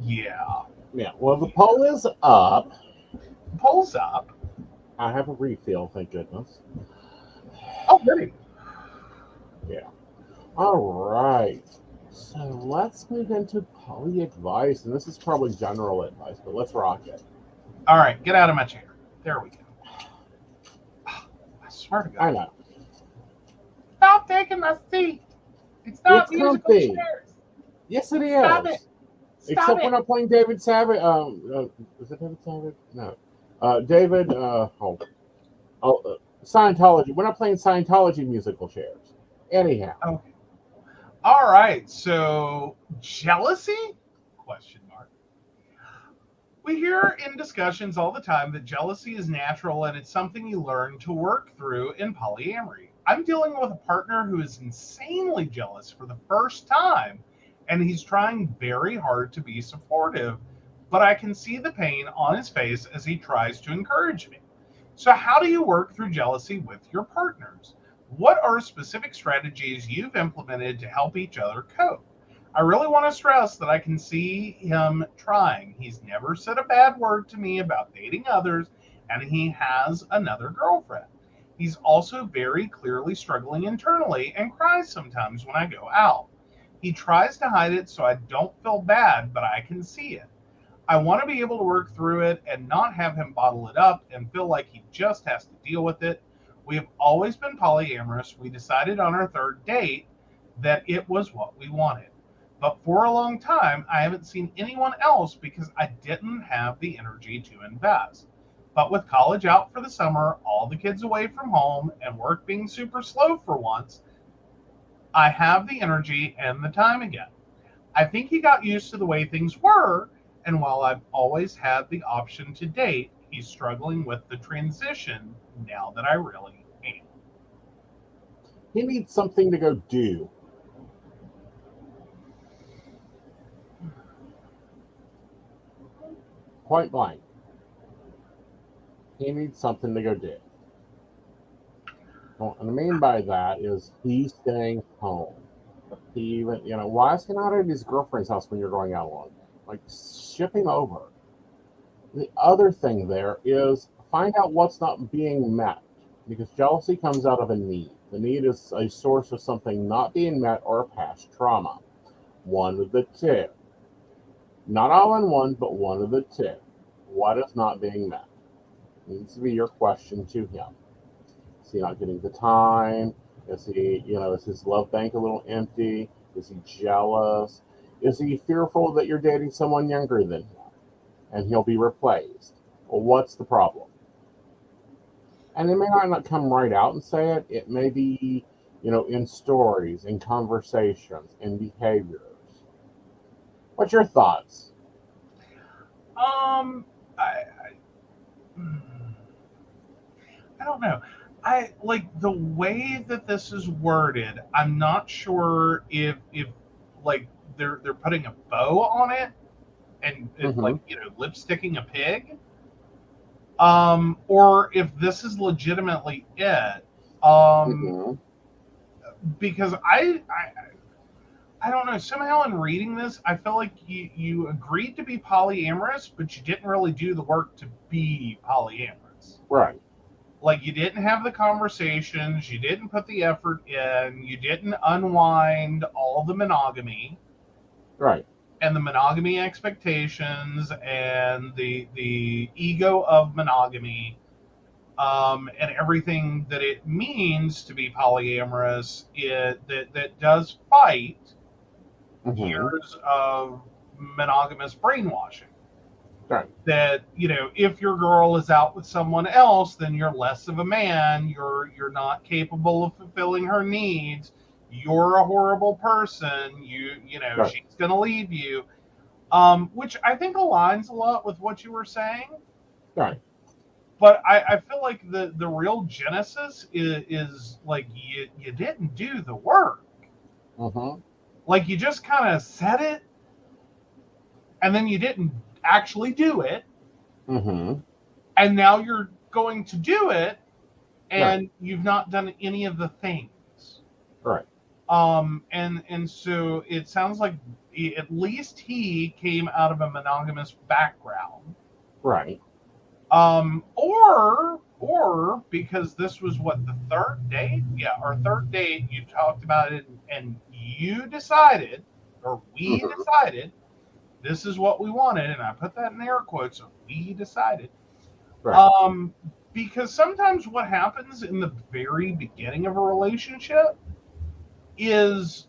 Yeah. Yeah. Well, the poll is up. Polls up. I have a refill, thank goodness. Oh, goody. Yeah. All right. So let's move into poly advice, and this is probably general advice, but let's rock it. All right, get out of my chair. There we go. I swear to God. I know. Stop taking my seat. It's not It's musical comfy. chairs. Yes, it is. Stop it. Stop Except it. when I'm playing David Savage. Is it David Savage? No. Scientology. When I'm playing Scientology musical chairs. Anyhow. Okay. All right. So, jealousy? Question mark. We hear in discussions all the time that jealousy is natural and it's something you learn to work through in polyamory. I'm dealing with a partner who is insanely jealous for the first time, and he's trying very hard to be supportive, but I can see the pain on his face as he tries to encourage me. So how do you work through jealousy with your partners? What are specific strategies you've implemented to help each other cope? I really want to stress that I can see him trying. He's never said a bad word to me about dating others, and he has another girlfriend. He's also very clearly struggling internally and cries sometimes when I go out. He tries to hide it so I don't feel bad, but I can see it. I want to be able to work through it and not have him bottle it up and feel like he just has to deal with it. We have always been polyamorous. We decided on our third date that it was what we wanted. But for a long time, I haven't seen anyone else because I didn't have the energy to invest. But with college out for the summer, all the kids away from home, and work being super slow for once, I have the energy and the time again. I think he got used to the way things were, and while I've always had the option to date, he's struggling with the transition now that I really am. He needs something to go do. Point blank. He needs something to go do. What I mean by that is he's staying home. He even, why is he not at his girlfriend's house when you're going out alone? Like, ship him over. The other thing there is find out what's not being met, because jealousy comes out of a need. The need is a source of something not being met or a past trauma. One of the two. Not all in one, but one of the two. What is not being met? Needs to be your question to him. Is he not getting the time? Is he, is his love bank a little empty? Is he jealous? Is he fearful that you're dating someone younger than him and he'll be replaced? Well, what's the problem? And they may not come right out and say it. It may be, in stories, in conversations, in behaviors. What's your thoughts? I don't know. I like the way that this is worded. I'm not sure if like they're putting a bow on it and like lipsticking a pig, or if this is legitimately it. Because I don't know. Somehow in reading this, I feel like you agreed to be polyamorous, but you didn't really do the work to be polyamorous. Right. Like, you didn't have the conversations, you didn't put the effort in, you didn't unwind all the monogamy. Right. And the monogamy expectations and the ego of monogamy, and everything that it means to be polyamorous, that does fight years of monogamous brainwashing. Right. That, if your girl is out with someone else, then you're less of a man. You're not capable of fulfilling her needs. You're a horrible person. Right. She's gonna leave you. Which I think aligns a lot with what you were saying. Right. But I feel like the real genesis is like you didn't do the work. Like, you just kind of said it, and then you didn't actually do it, and now you're going to do it, and you've not done any of the things. Right. And so it sounds like at least he came out of a monogamous background. Right. Or because this was the third date? Yeah, our third date, you talked about it, and you decided, or we decided, this is what we wanted, and I put that in air quotes, so we decided. Right. Because sometimes what happens in the very beginning of a relationship is,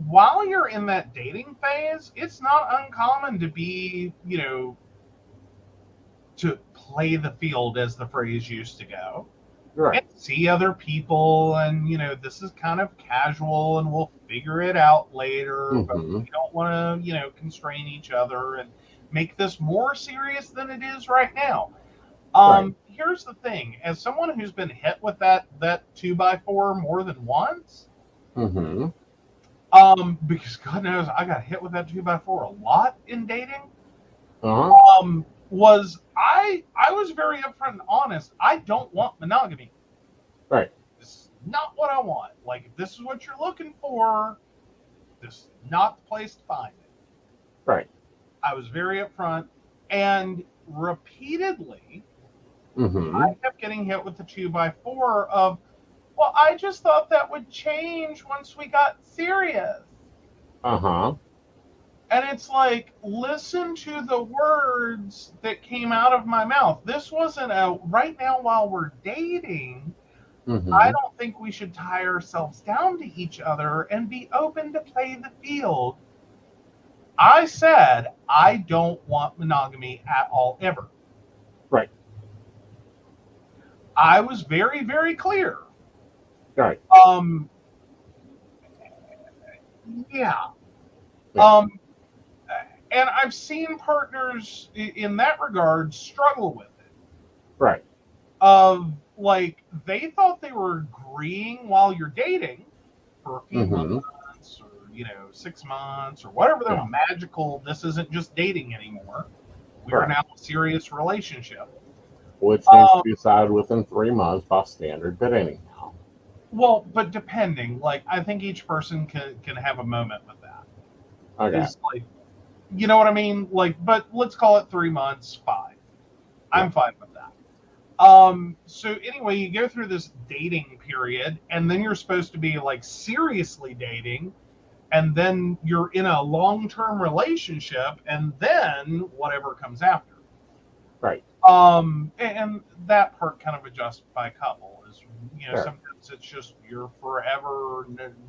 while you're in that dating phase, it's not uncommon to be, to play the field, as the phrase used to go. Right. And see other people, and this is kind of casual, and we'll figure it out later. But we don't want to, constrain each other and make this more serious than it is right now. Here's the thing: as someone who's been hit with that 2x4 more than once, because God knows I got hit with that 2x4 a lot in dating. Was I was very upfront and honest. I don't want monogamy. Right. This is not what I want. Like, if this is what you're looking for, this is not the place to find it. Right. I was very upfront, and repeatedly, I kept getting hit with the 2x4 of, well, I just thought that would change once we got serious. And it's like, listen to the words that came out of my mouth. This wasn't right now while we're dating. I don't think we should tie ourselves down to each other and be open to play the field. I said, I don't want monogamy at all, ever. Right. I was very, very clear. Right. Yeah. And I've seen partners in that regard struggle with it. Right. Of, like, they thought they were agreeing while you're dating for a few months, or 6 months, or whatever their magical, this isn't just dating anymore. We are now a serious relationship. Which needs to be decided within 3 months by standard, but anyhow. Well, but depending, like, I think each person can have a moment with that. Okay. It's like, you know what I mean? Like, but let's call it 3 months, 5. I'm fine with that. So anyway, you go through this dating period, and then you're supposed to be, like, seriously dating, and then you're in a long-term relationship, and then whatever comes after. Right. And that part kind of adjusts by couple is, Sure. sometimes it's just you're forever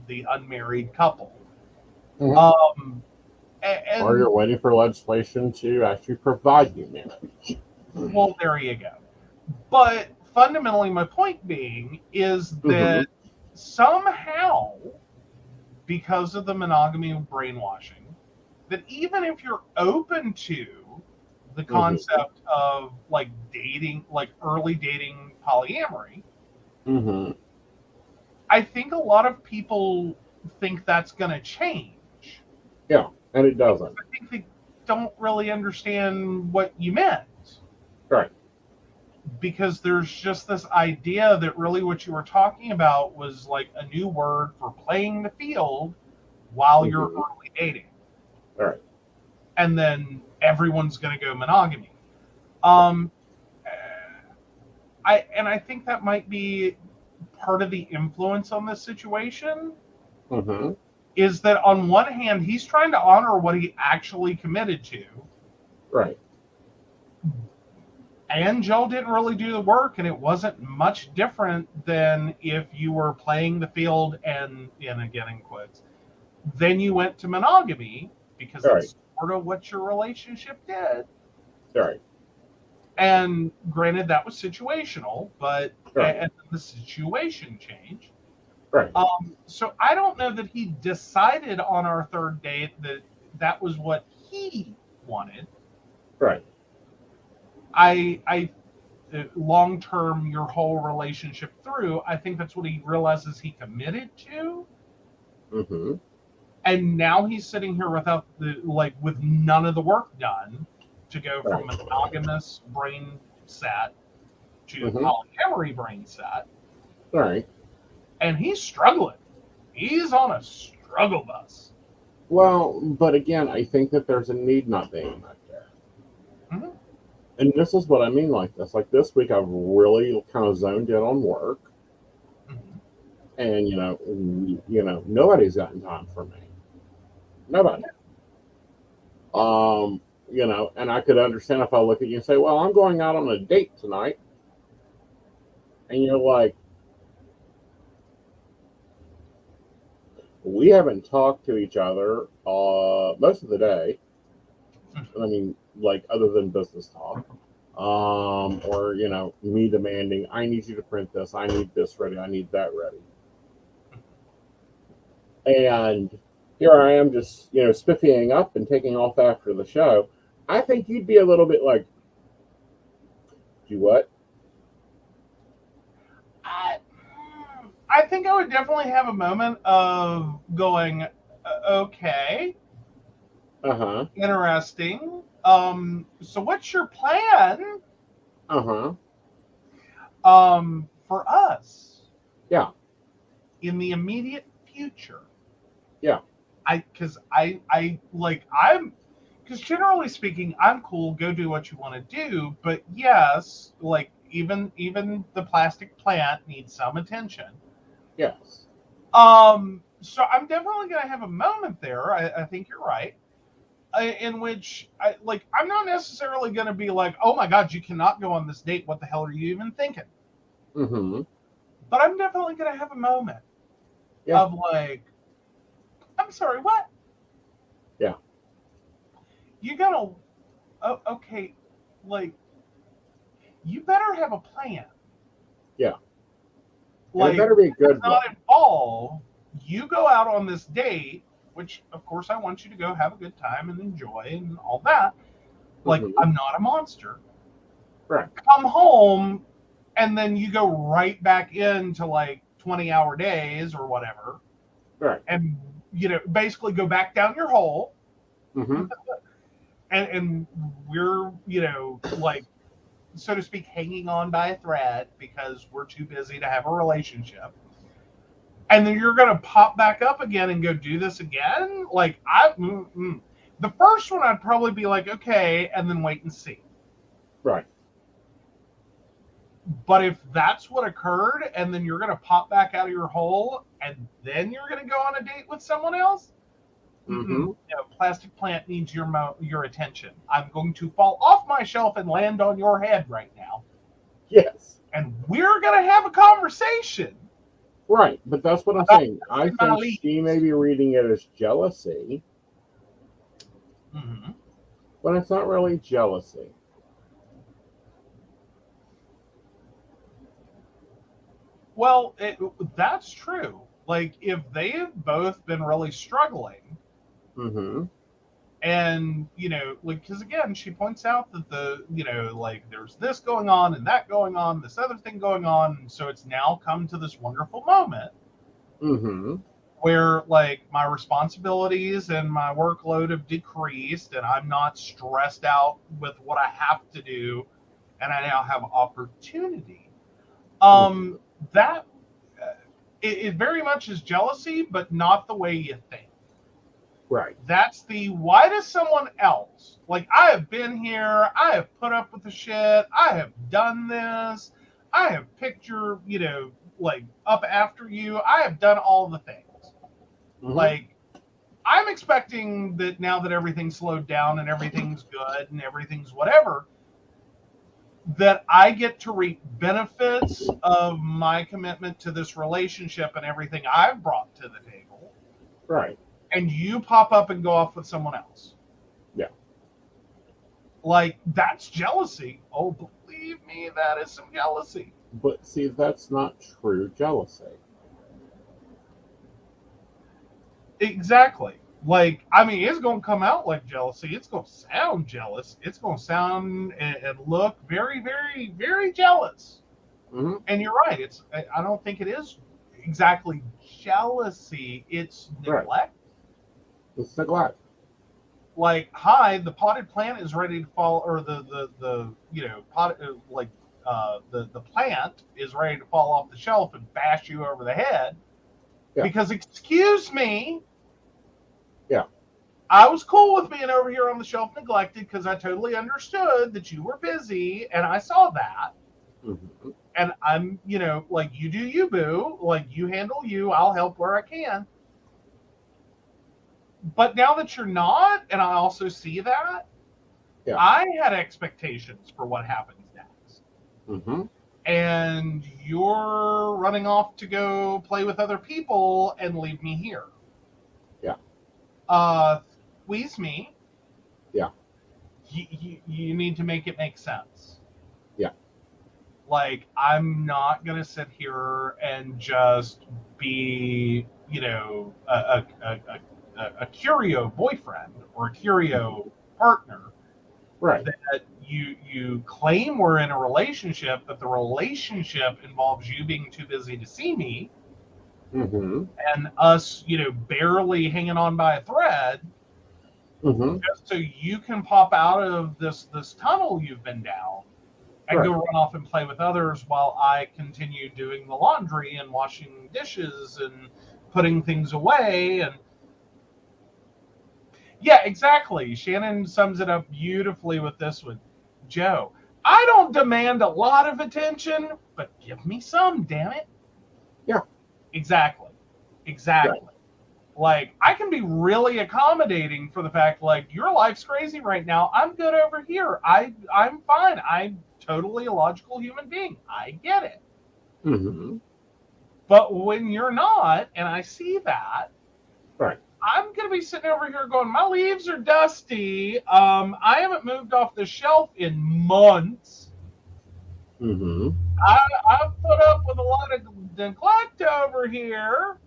the unmarried couple. Mhm. And Or you're waiting for legislation to actually provide you marriage. well, there you go. But fundamentally, my point being is that somehow, because of the monogamy of brainwashing, that even if you're open to the concept of like dating, like early dating polyamory, I think a lot of people think that's going to change. Yeah, and it doesn't. I think they don't really understand what you meant. Right. Because there's just this idea that really what you were talking about was like a new word for playing the field while you're early dating. Right. And then everyone's going to go monogamy. I think that might be part of the influence on this situation. Is that on one hand, he's trying to honor what he actually committed to. Right. And Joe didn't really do the work, and it wasn't much different than if you were playing the field and, again in quotes, then you went to monogamy, because that's sort of what your relationship did. Right. And granted, that was situational, but and the situation changed. Right. So I don't know that he decided on our third date that that was what he wanted. Right. I long term, your whole relationship through, I think that's what he realizes he committed to. And now he's sitting here without with none of the work done to go from a monogamous brain set to polyamory brain set. Right. And he's struggling. He's on a struggle bus. Well, but again, I think that there's a need not being met there. And this is what I mean like this. Like this week, I've really kind of zoned in on work. And, nobody's gotten time for me. Nobody. And I could understand if I look at you and say, well, I'm going out on a date tonight. And you're like, we haven't talked to each other most of the day. I mean, like other than business talk. Or, me demanding, I need you to print this. I need this ready. I need that ready. And here I am just, spiffying up and taking off after the show. I think you'd be a little bit like, do what? I think I would definitely have a moment of going, okay. Interesting. So what's your plan? For us. Yeah. In the immediate future. Yeah. Because generally speaking, I'm cool. Go do what you want to do. But yes, like even the plastic plant needs some attention. Yes. So I'm definitely going to have a moment there. I think you're right. In which I'm not necessarily going to be like, oh my God, you cannot go on this date. What the hell are you even thinking? But I'm definitely going to have a moment of like, I'm sorry, what? Yeah. You gotta, okay, you better have a plan. Yeah. Like, it better be a good one. Not involve you go out on this date, which of course I want you to go have a good time and enjoy and all that. Like, I'm not a monster. Right. Come home, and then you go right back into 20-hour days or whatever. Right. And basically go back down your hole. And we're, so to speak, hanging on by a thread because we're too busy to have a relationship. And then you're going to pop back up again and go do this again? The first one I'd probably be like, okay, and then wait and see. Right. But if that's what occurred, and then you're going to pop back out of your hole, and then you're going to go on a date with someone else, Mm-hmm. Plastic plant needs your attention. I'm going to fall off my shelf and land on your head right now. Yes. And we're going to have a conversation. Right, but that's what I'm saying. I think she may be reading it as jealousy, but it's not really jealousy. Well, that's true. Like, if they have both been really struggling, and, like, because again, she points out that like, there's this going on and that going on, this other thing going on, and so it's now come to this wonderful moment where, like, my responsibilities and my workload have decreased, and I'm not stressed out with what I have to do, and I now have opportunity. That it very much is jealousy, but not the way you think. Right. That's why does someone else, like, I have been here, I have put up with the shit, I have done this, I have picked your, like, up after you, I have done all the things. Like, I'm expecting that now that everything's slowed down and everything's good and everything's whatever, that I get to reap benefits of my commitment to this relationship and everything I've brought to the table. Right. And you pop up and go off with someone else. Yeah. Like, that's jealousy. Oh, believe me, that is some jealousy. But see, that's not true jealousy. Exactly. Like, I mean, it's going to come out like jealousy. It's going to sound jealous. It's going to sound and look very, very, very jealous. And you're right. I don't think it is exactly jealousy. It's neglect. Right. It's neglect. Like, hi, the potted plant is ready to fall, or the plant is ready to fall off the shelf and bash you over the head. Yeah. Because, excuse me. Yeah. I was cool with being over here on the shelf neglected because I totally understood that you were busy, and I saw that. And I'm, like, you do you, boo. Like, you handle you. I'll help where I can. But now that you're not, and I also see that, I had expectations for what happens next. And you're running off to go play with other people and leave me here. Yeah. Squeeze me. Yeah. You need to make it make sense. Yeah. Like, I'm not going to sit here and just be, a curio boyfriend or a curio partner. Right. That you claim we're in a relationship, but the relationship involves you being too busy to see me. And us, barely hanging on by a thread, just so you can pop out of this tunnel you've been down and go run off and play with others while I continue doing the laundry and washing dishes and putting things away. And yeah, exactly. Shannon sums it up beautifully with this one. Joe, I don't demand a lot of attention, but give me some, damn it. Yeah. Exactly. Right. Like, I can be really accommodating for the fact, like, your life's crazy right now. I'm good over here. I'm fine. I'm totally a logical human being. I get it. But when you're not, and I see that, right, I'm going to be sitting over here going, my leaves are dusty. I haven't moved off the shelf in months. I've put up with a lot of neglect over here.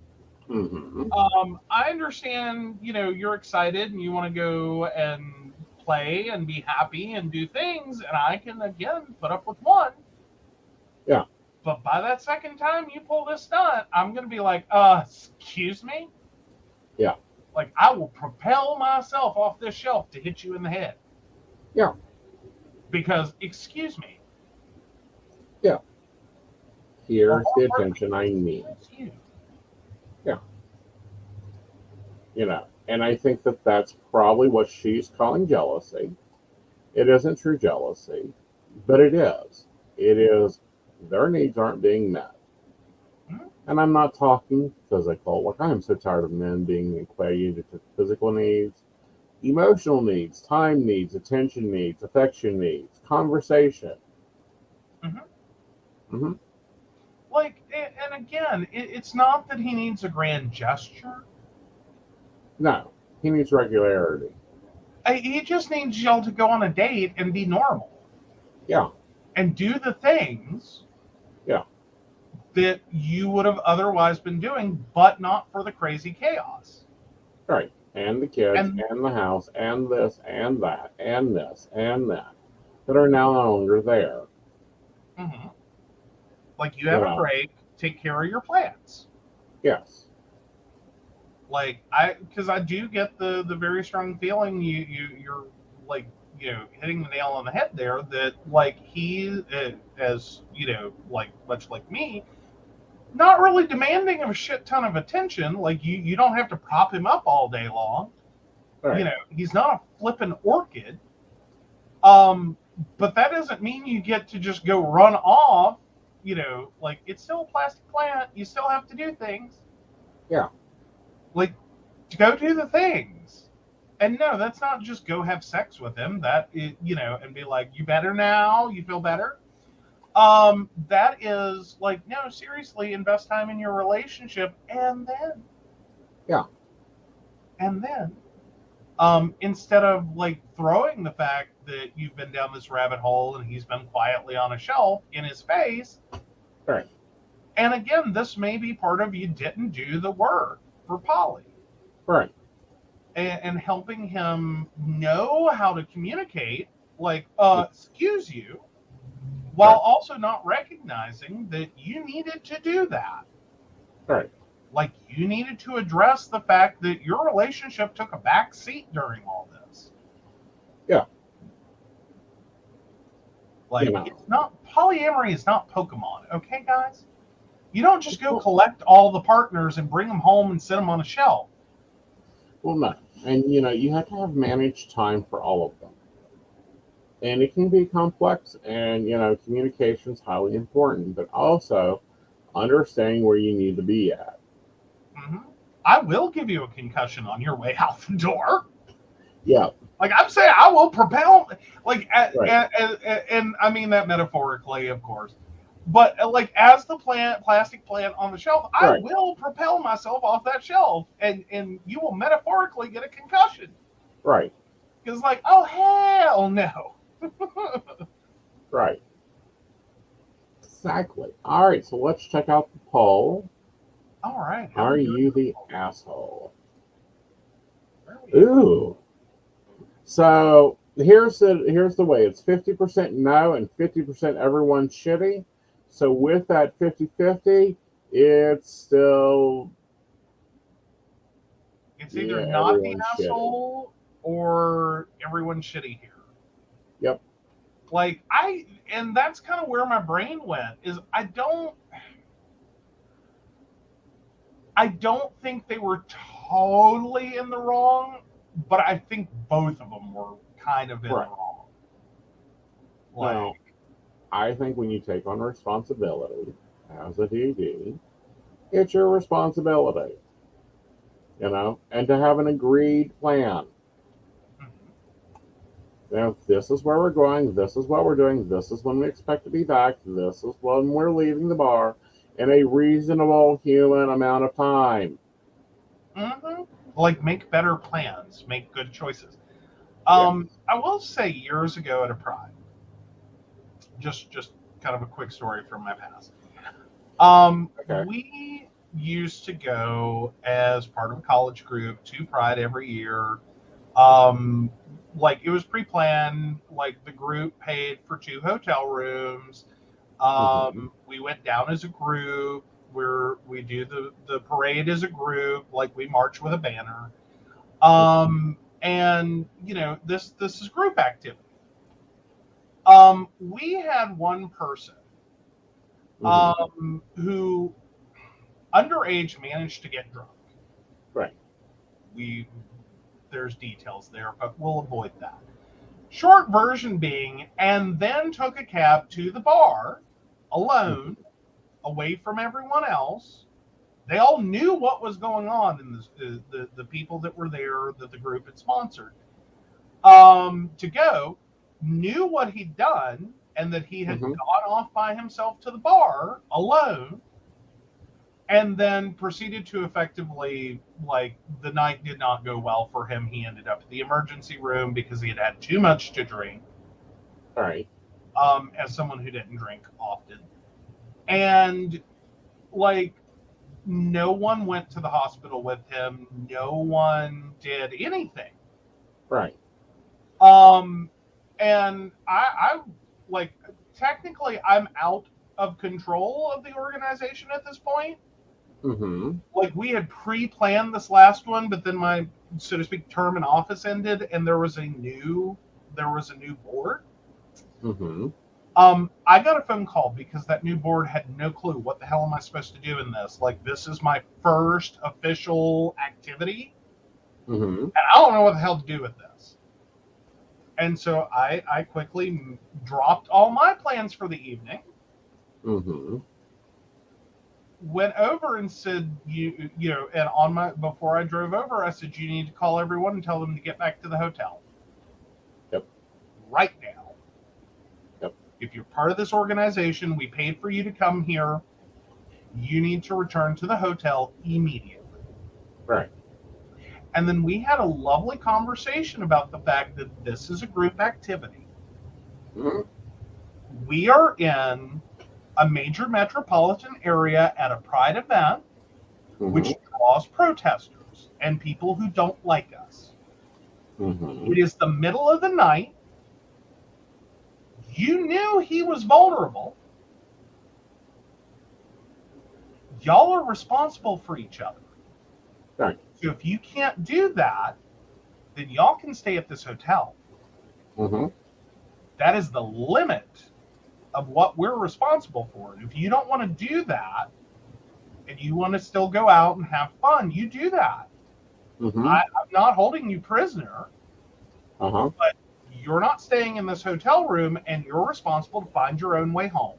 I understand, you're excited and you want to go and play and be happy and do things, and I can, again, put up with one. Yeah. But by that second time you pull this stunt, I'm going to be like, excuse me? Yeah. Like, I will propel myself off this shelf to hit you in the head. Yeah. Because, excuse me. Yeah. Here's the attention I need. Yeah. And I think that that's probably what she's calling jealousy. It isn't true jealousy, but it is. It is their needs aren't being met. And I'm not talking physical. Like, I am so tired of men being equated to physical needs, emotional needs, time needs, attention needs, affection needs, conversation. Mm-hmm. Like, and again, it's not that he needs a grand gesture. No, he needs regularity. He just needs y'all to go on a date and be normal. Yeah. And do the things. Yeah. That you would have otherwise been doing, but not for the crazy chaos. Right. And the kids, and the house, and this, and that, and this, and that are now no longer there. Mm-hmm. Like, you have a break, take care of your plants. Yes. Like, because I do get the very strong feeling you're like, hitting the nail on the head there, that like he, as like much like me, not really demanding of a shit ton of attention. Like, you don't have to prop him up all day long. Right. He's not a flippin' orchid. But that doesn't mean you get to just go run off. Like, it's still a plastic plant. You still have to do things. Yeah. Like, to go do the things. And no, that's not just go have sex with him. That is, and be like, you better now? You feel better? That is like, no, seriously, invest time in your relationship, and then. Yeah. And then, instead of like throwing the fact that you've been down this rabbit hole and he's been quietly on a shelf in his face. Right. And again, this may be part of you didn't do the work for Polly. Right. And helping him know how to communicate, like, excuse you, while also not recognizing that you needed to do that. Right. Like, you needed to address the fact that your relationship took a back seat during all this. Yeah. Like, it's not, polyamory is not Pokemon, okay, guys? You don't just go collect all the partners and bring them home and sit them on a shelf. Well, no. And, you have to have managed time for all of them. And it can be complex, and, communication's highly important, but also understanding where you need to be at. Mm-hmm. I will give you a concussion on your way out the door. Yeah. Like, I'm saying, I will propel, like, Right. and I mean that metaphorically, of course. But, like, as the plastic plant on the shelf, I will propel myself off that shelf, and you will metaphorically get a concussion. Right. Because, like, oh, hell no. Right. Exactly. All right, so let's check out the poll. All right. Are you the asshole? Ooh. So here's the way. It's 50% no and 50% everyone's shitty. So with that 50-50, it's still... It's either not the asshole or everyone's shitty here. Yep. Like, and that's kind of where my brain went, is I don't think they were totally in the wrong, but I think both of them were kind of in the wrong. Like, well, I think when you take on responsibility as a DD, it's your responsibility, and to have an agreed plan. This is where we're going, this is what we're doing, this is when we expect to be back, this is when we're leaving the bar in a reasonable human amount of time. Mm-hmm. Like, make better plans, make good choices. Yes. I will say, years ago at a Pride, just kind of a quick story from my past. We used to go as part of a college group to Pride every year. Like, it was pre-planned. Like, the group paid for 2 hotel rooms. We went down as a group. We do the parade as a group. Like, we march with a banner. And this is group activity. We had one person who underage managed to get drunk. Right. There's details there, but we'll avoid that. Short version being, and then took a cab to the bar alone, away from everyone else, They all knew what was going on in the people that were there that the group had sponsored to go, knew what he'd done, and that he had gone off by himself to the bar alone, and then proceeded to effectively, like, the night did not go well for him. He ended up at the emergency room because he had had too much to drink. All right. As someone who didn't drink often. And, like, no one went to the hospital with him. No one did anything. Right. And I like, technically, I'm out of control of the organization at this point. Like, we had pre-planned this last one, but then my, so to speak, term in office ended, and there was a new board. I got a phone call because that new board had no clue what the hell am I supposed to do in this. Like, this is my first official activity, and I don't know what the hell to do with this. And so I quickly dropped all my plans for the evening. Went over and said, you know, and on my, before I drove over, I said, you need to call everyone and tell them to get back to the hotel. Yep. Right now. Yep. If you're part of this organization, we paid for you to come here. You need to return to the hotel immediately. Right. And then we had a lovely conversation about the fact that this is a group activity. We are in a major metropolitan area at a pride event, which draws protesters and people who don't like us. It is the middle of the night. You knew he was vulnerable. Y'all are responsible for each other. Right. So if you can't do that, then y'all can stay at this hotel. That is the limit of what we're responsible for. If you don't want to do that, and you want to still go out and have fun, you do that. I'm not holding you prisoner, but you're not staying in this hotel room, and you're responsible to find your own way home.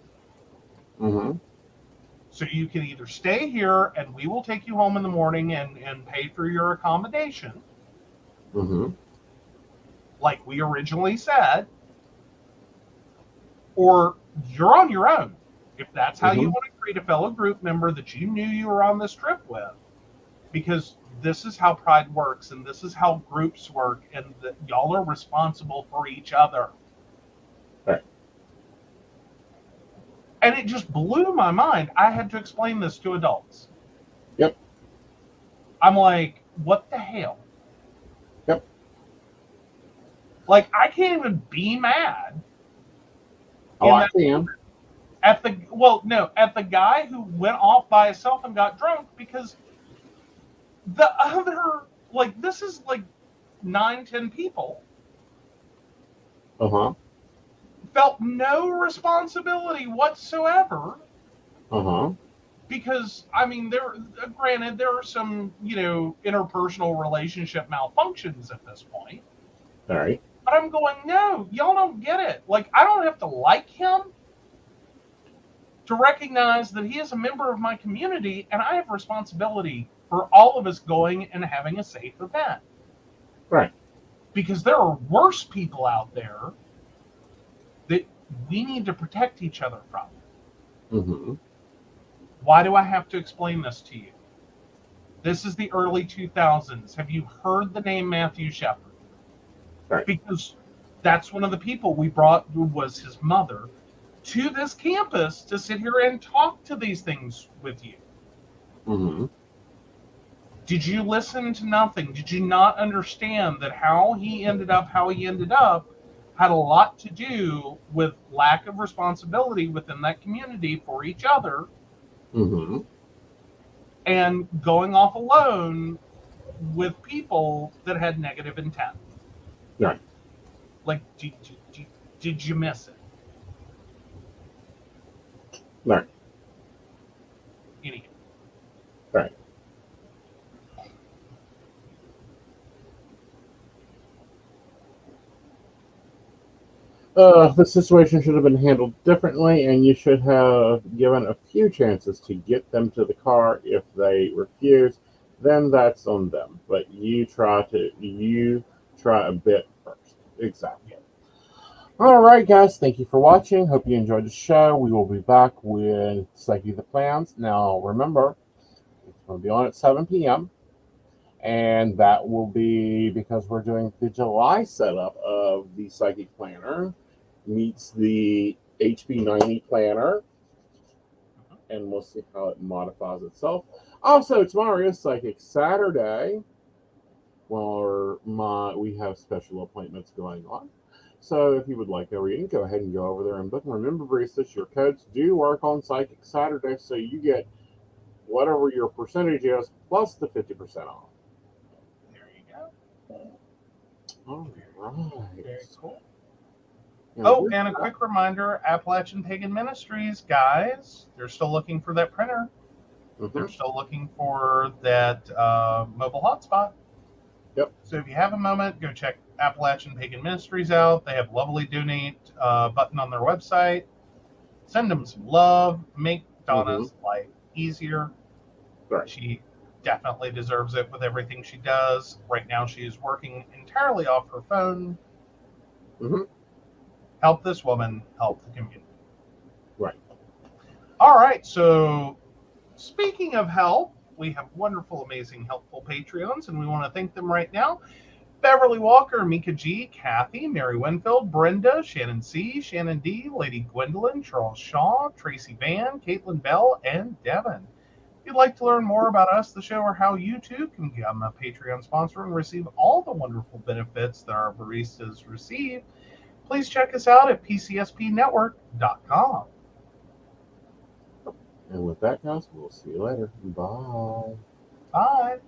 So you can either stay here, and we will take you home in the morning and pay for your accommodation, like we originally said, or you're on your own. If that's how you want to treat a fellow group member that you knew you were on this trip with, because this is how Pride works, and this is how groups work, and that y'all are responsible for each other. Right. And it just blew my mind. I had to explain this to adults. Yep. I'm like, what the hell? Yep. Like, I can't even be mad. Oh, I can. At the guy who went off by himself and got drunk, because the other, like, this is like 9-10 people. Felt no responsibility whatsoever. Because, I mean, granted, there are some, you know, interpersonal relationship malfunctions at this point. All right. But I'm going, no, y'all don't get it. Like, I don't have to like him to recognize that he is a member of my community, and I have responsibility for all of us going and having a safe event. Right. Because there are worse people out there that we need to protect each other from. Why do I have to explain this to you? This is the early 2000s. Have you heard the name Matthew Shepard? Right. Because that's one of the people we brought, who was his mother, to this campus to sit here and talk to these things with you. Did you listen to nothing? Did you not understand that how he ended up had a lot to do with lack of responsibility within that community for each other, and going off alone with people that had negative intent? Right. Like, did you miss it? Right. Anyway. Right. The situation should have been handled differently, and you should have given a few chances to get them to the car. If they refuse, then that's on them. But you try a bit first. Exactly. All right, guys. Thank you for watching. Hope you enjoyed the show. We will be back with Psyche the Plans. Now, remember, it's going to be on at 7 p.m. And that will be because we're doing the July setup of the Psychic Planner meets the HB90 Planner. And we'll see how it modifies itself. Also, tomorrow is Psychic Saturday, where we have special appointments going on. So if you would like a reading, go ahead and go over there and book. And remember, baristas, your codes do work on Psychic Saturday, so you get whatever your percentage is plus the 50% off. All right. Very cool. Oh, and a quick reminder, Appalachian Pagan Ministries, guys, they're still looking for that printer. They're still looking for that mobile hotspot. Yep. So if you have a moment, go check Appalachian Pagan Ministries out. They have a lovely donate button on their website. Send them some love. Make Donna's life easier. Right. She definitely deserves it with everything she does. Right now, she is working entirely off her phone. Help this woman, help the community. Right. All right. So, speaking of help, we have wonderful, amazing, helpful Patreons, and we want to thank them right now. Beverly Walker, Mika G, Kathy, Mary Winfield, Brenda, Shannon C, Shannon D, Lady Gwendolyn, Charles Shaw, Tracy Van, Caitlin Bell, and Devin. If you'd like to learn more about us, the show, or how you too can become a Patreon sponsor and receive all the wonderful benefits that our baristas receive, please check us out at pcspnetwork.com. And with that, guys, we'll see you later. Bye. Bye.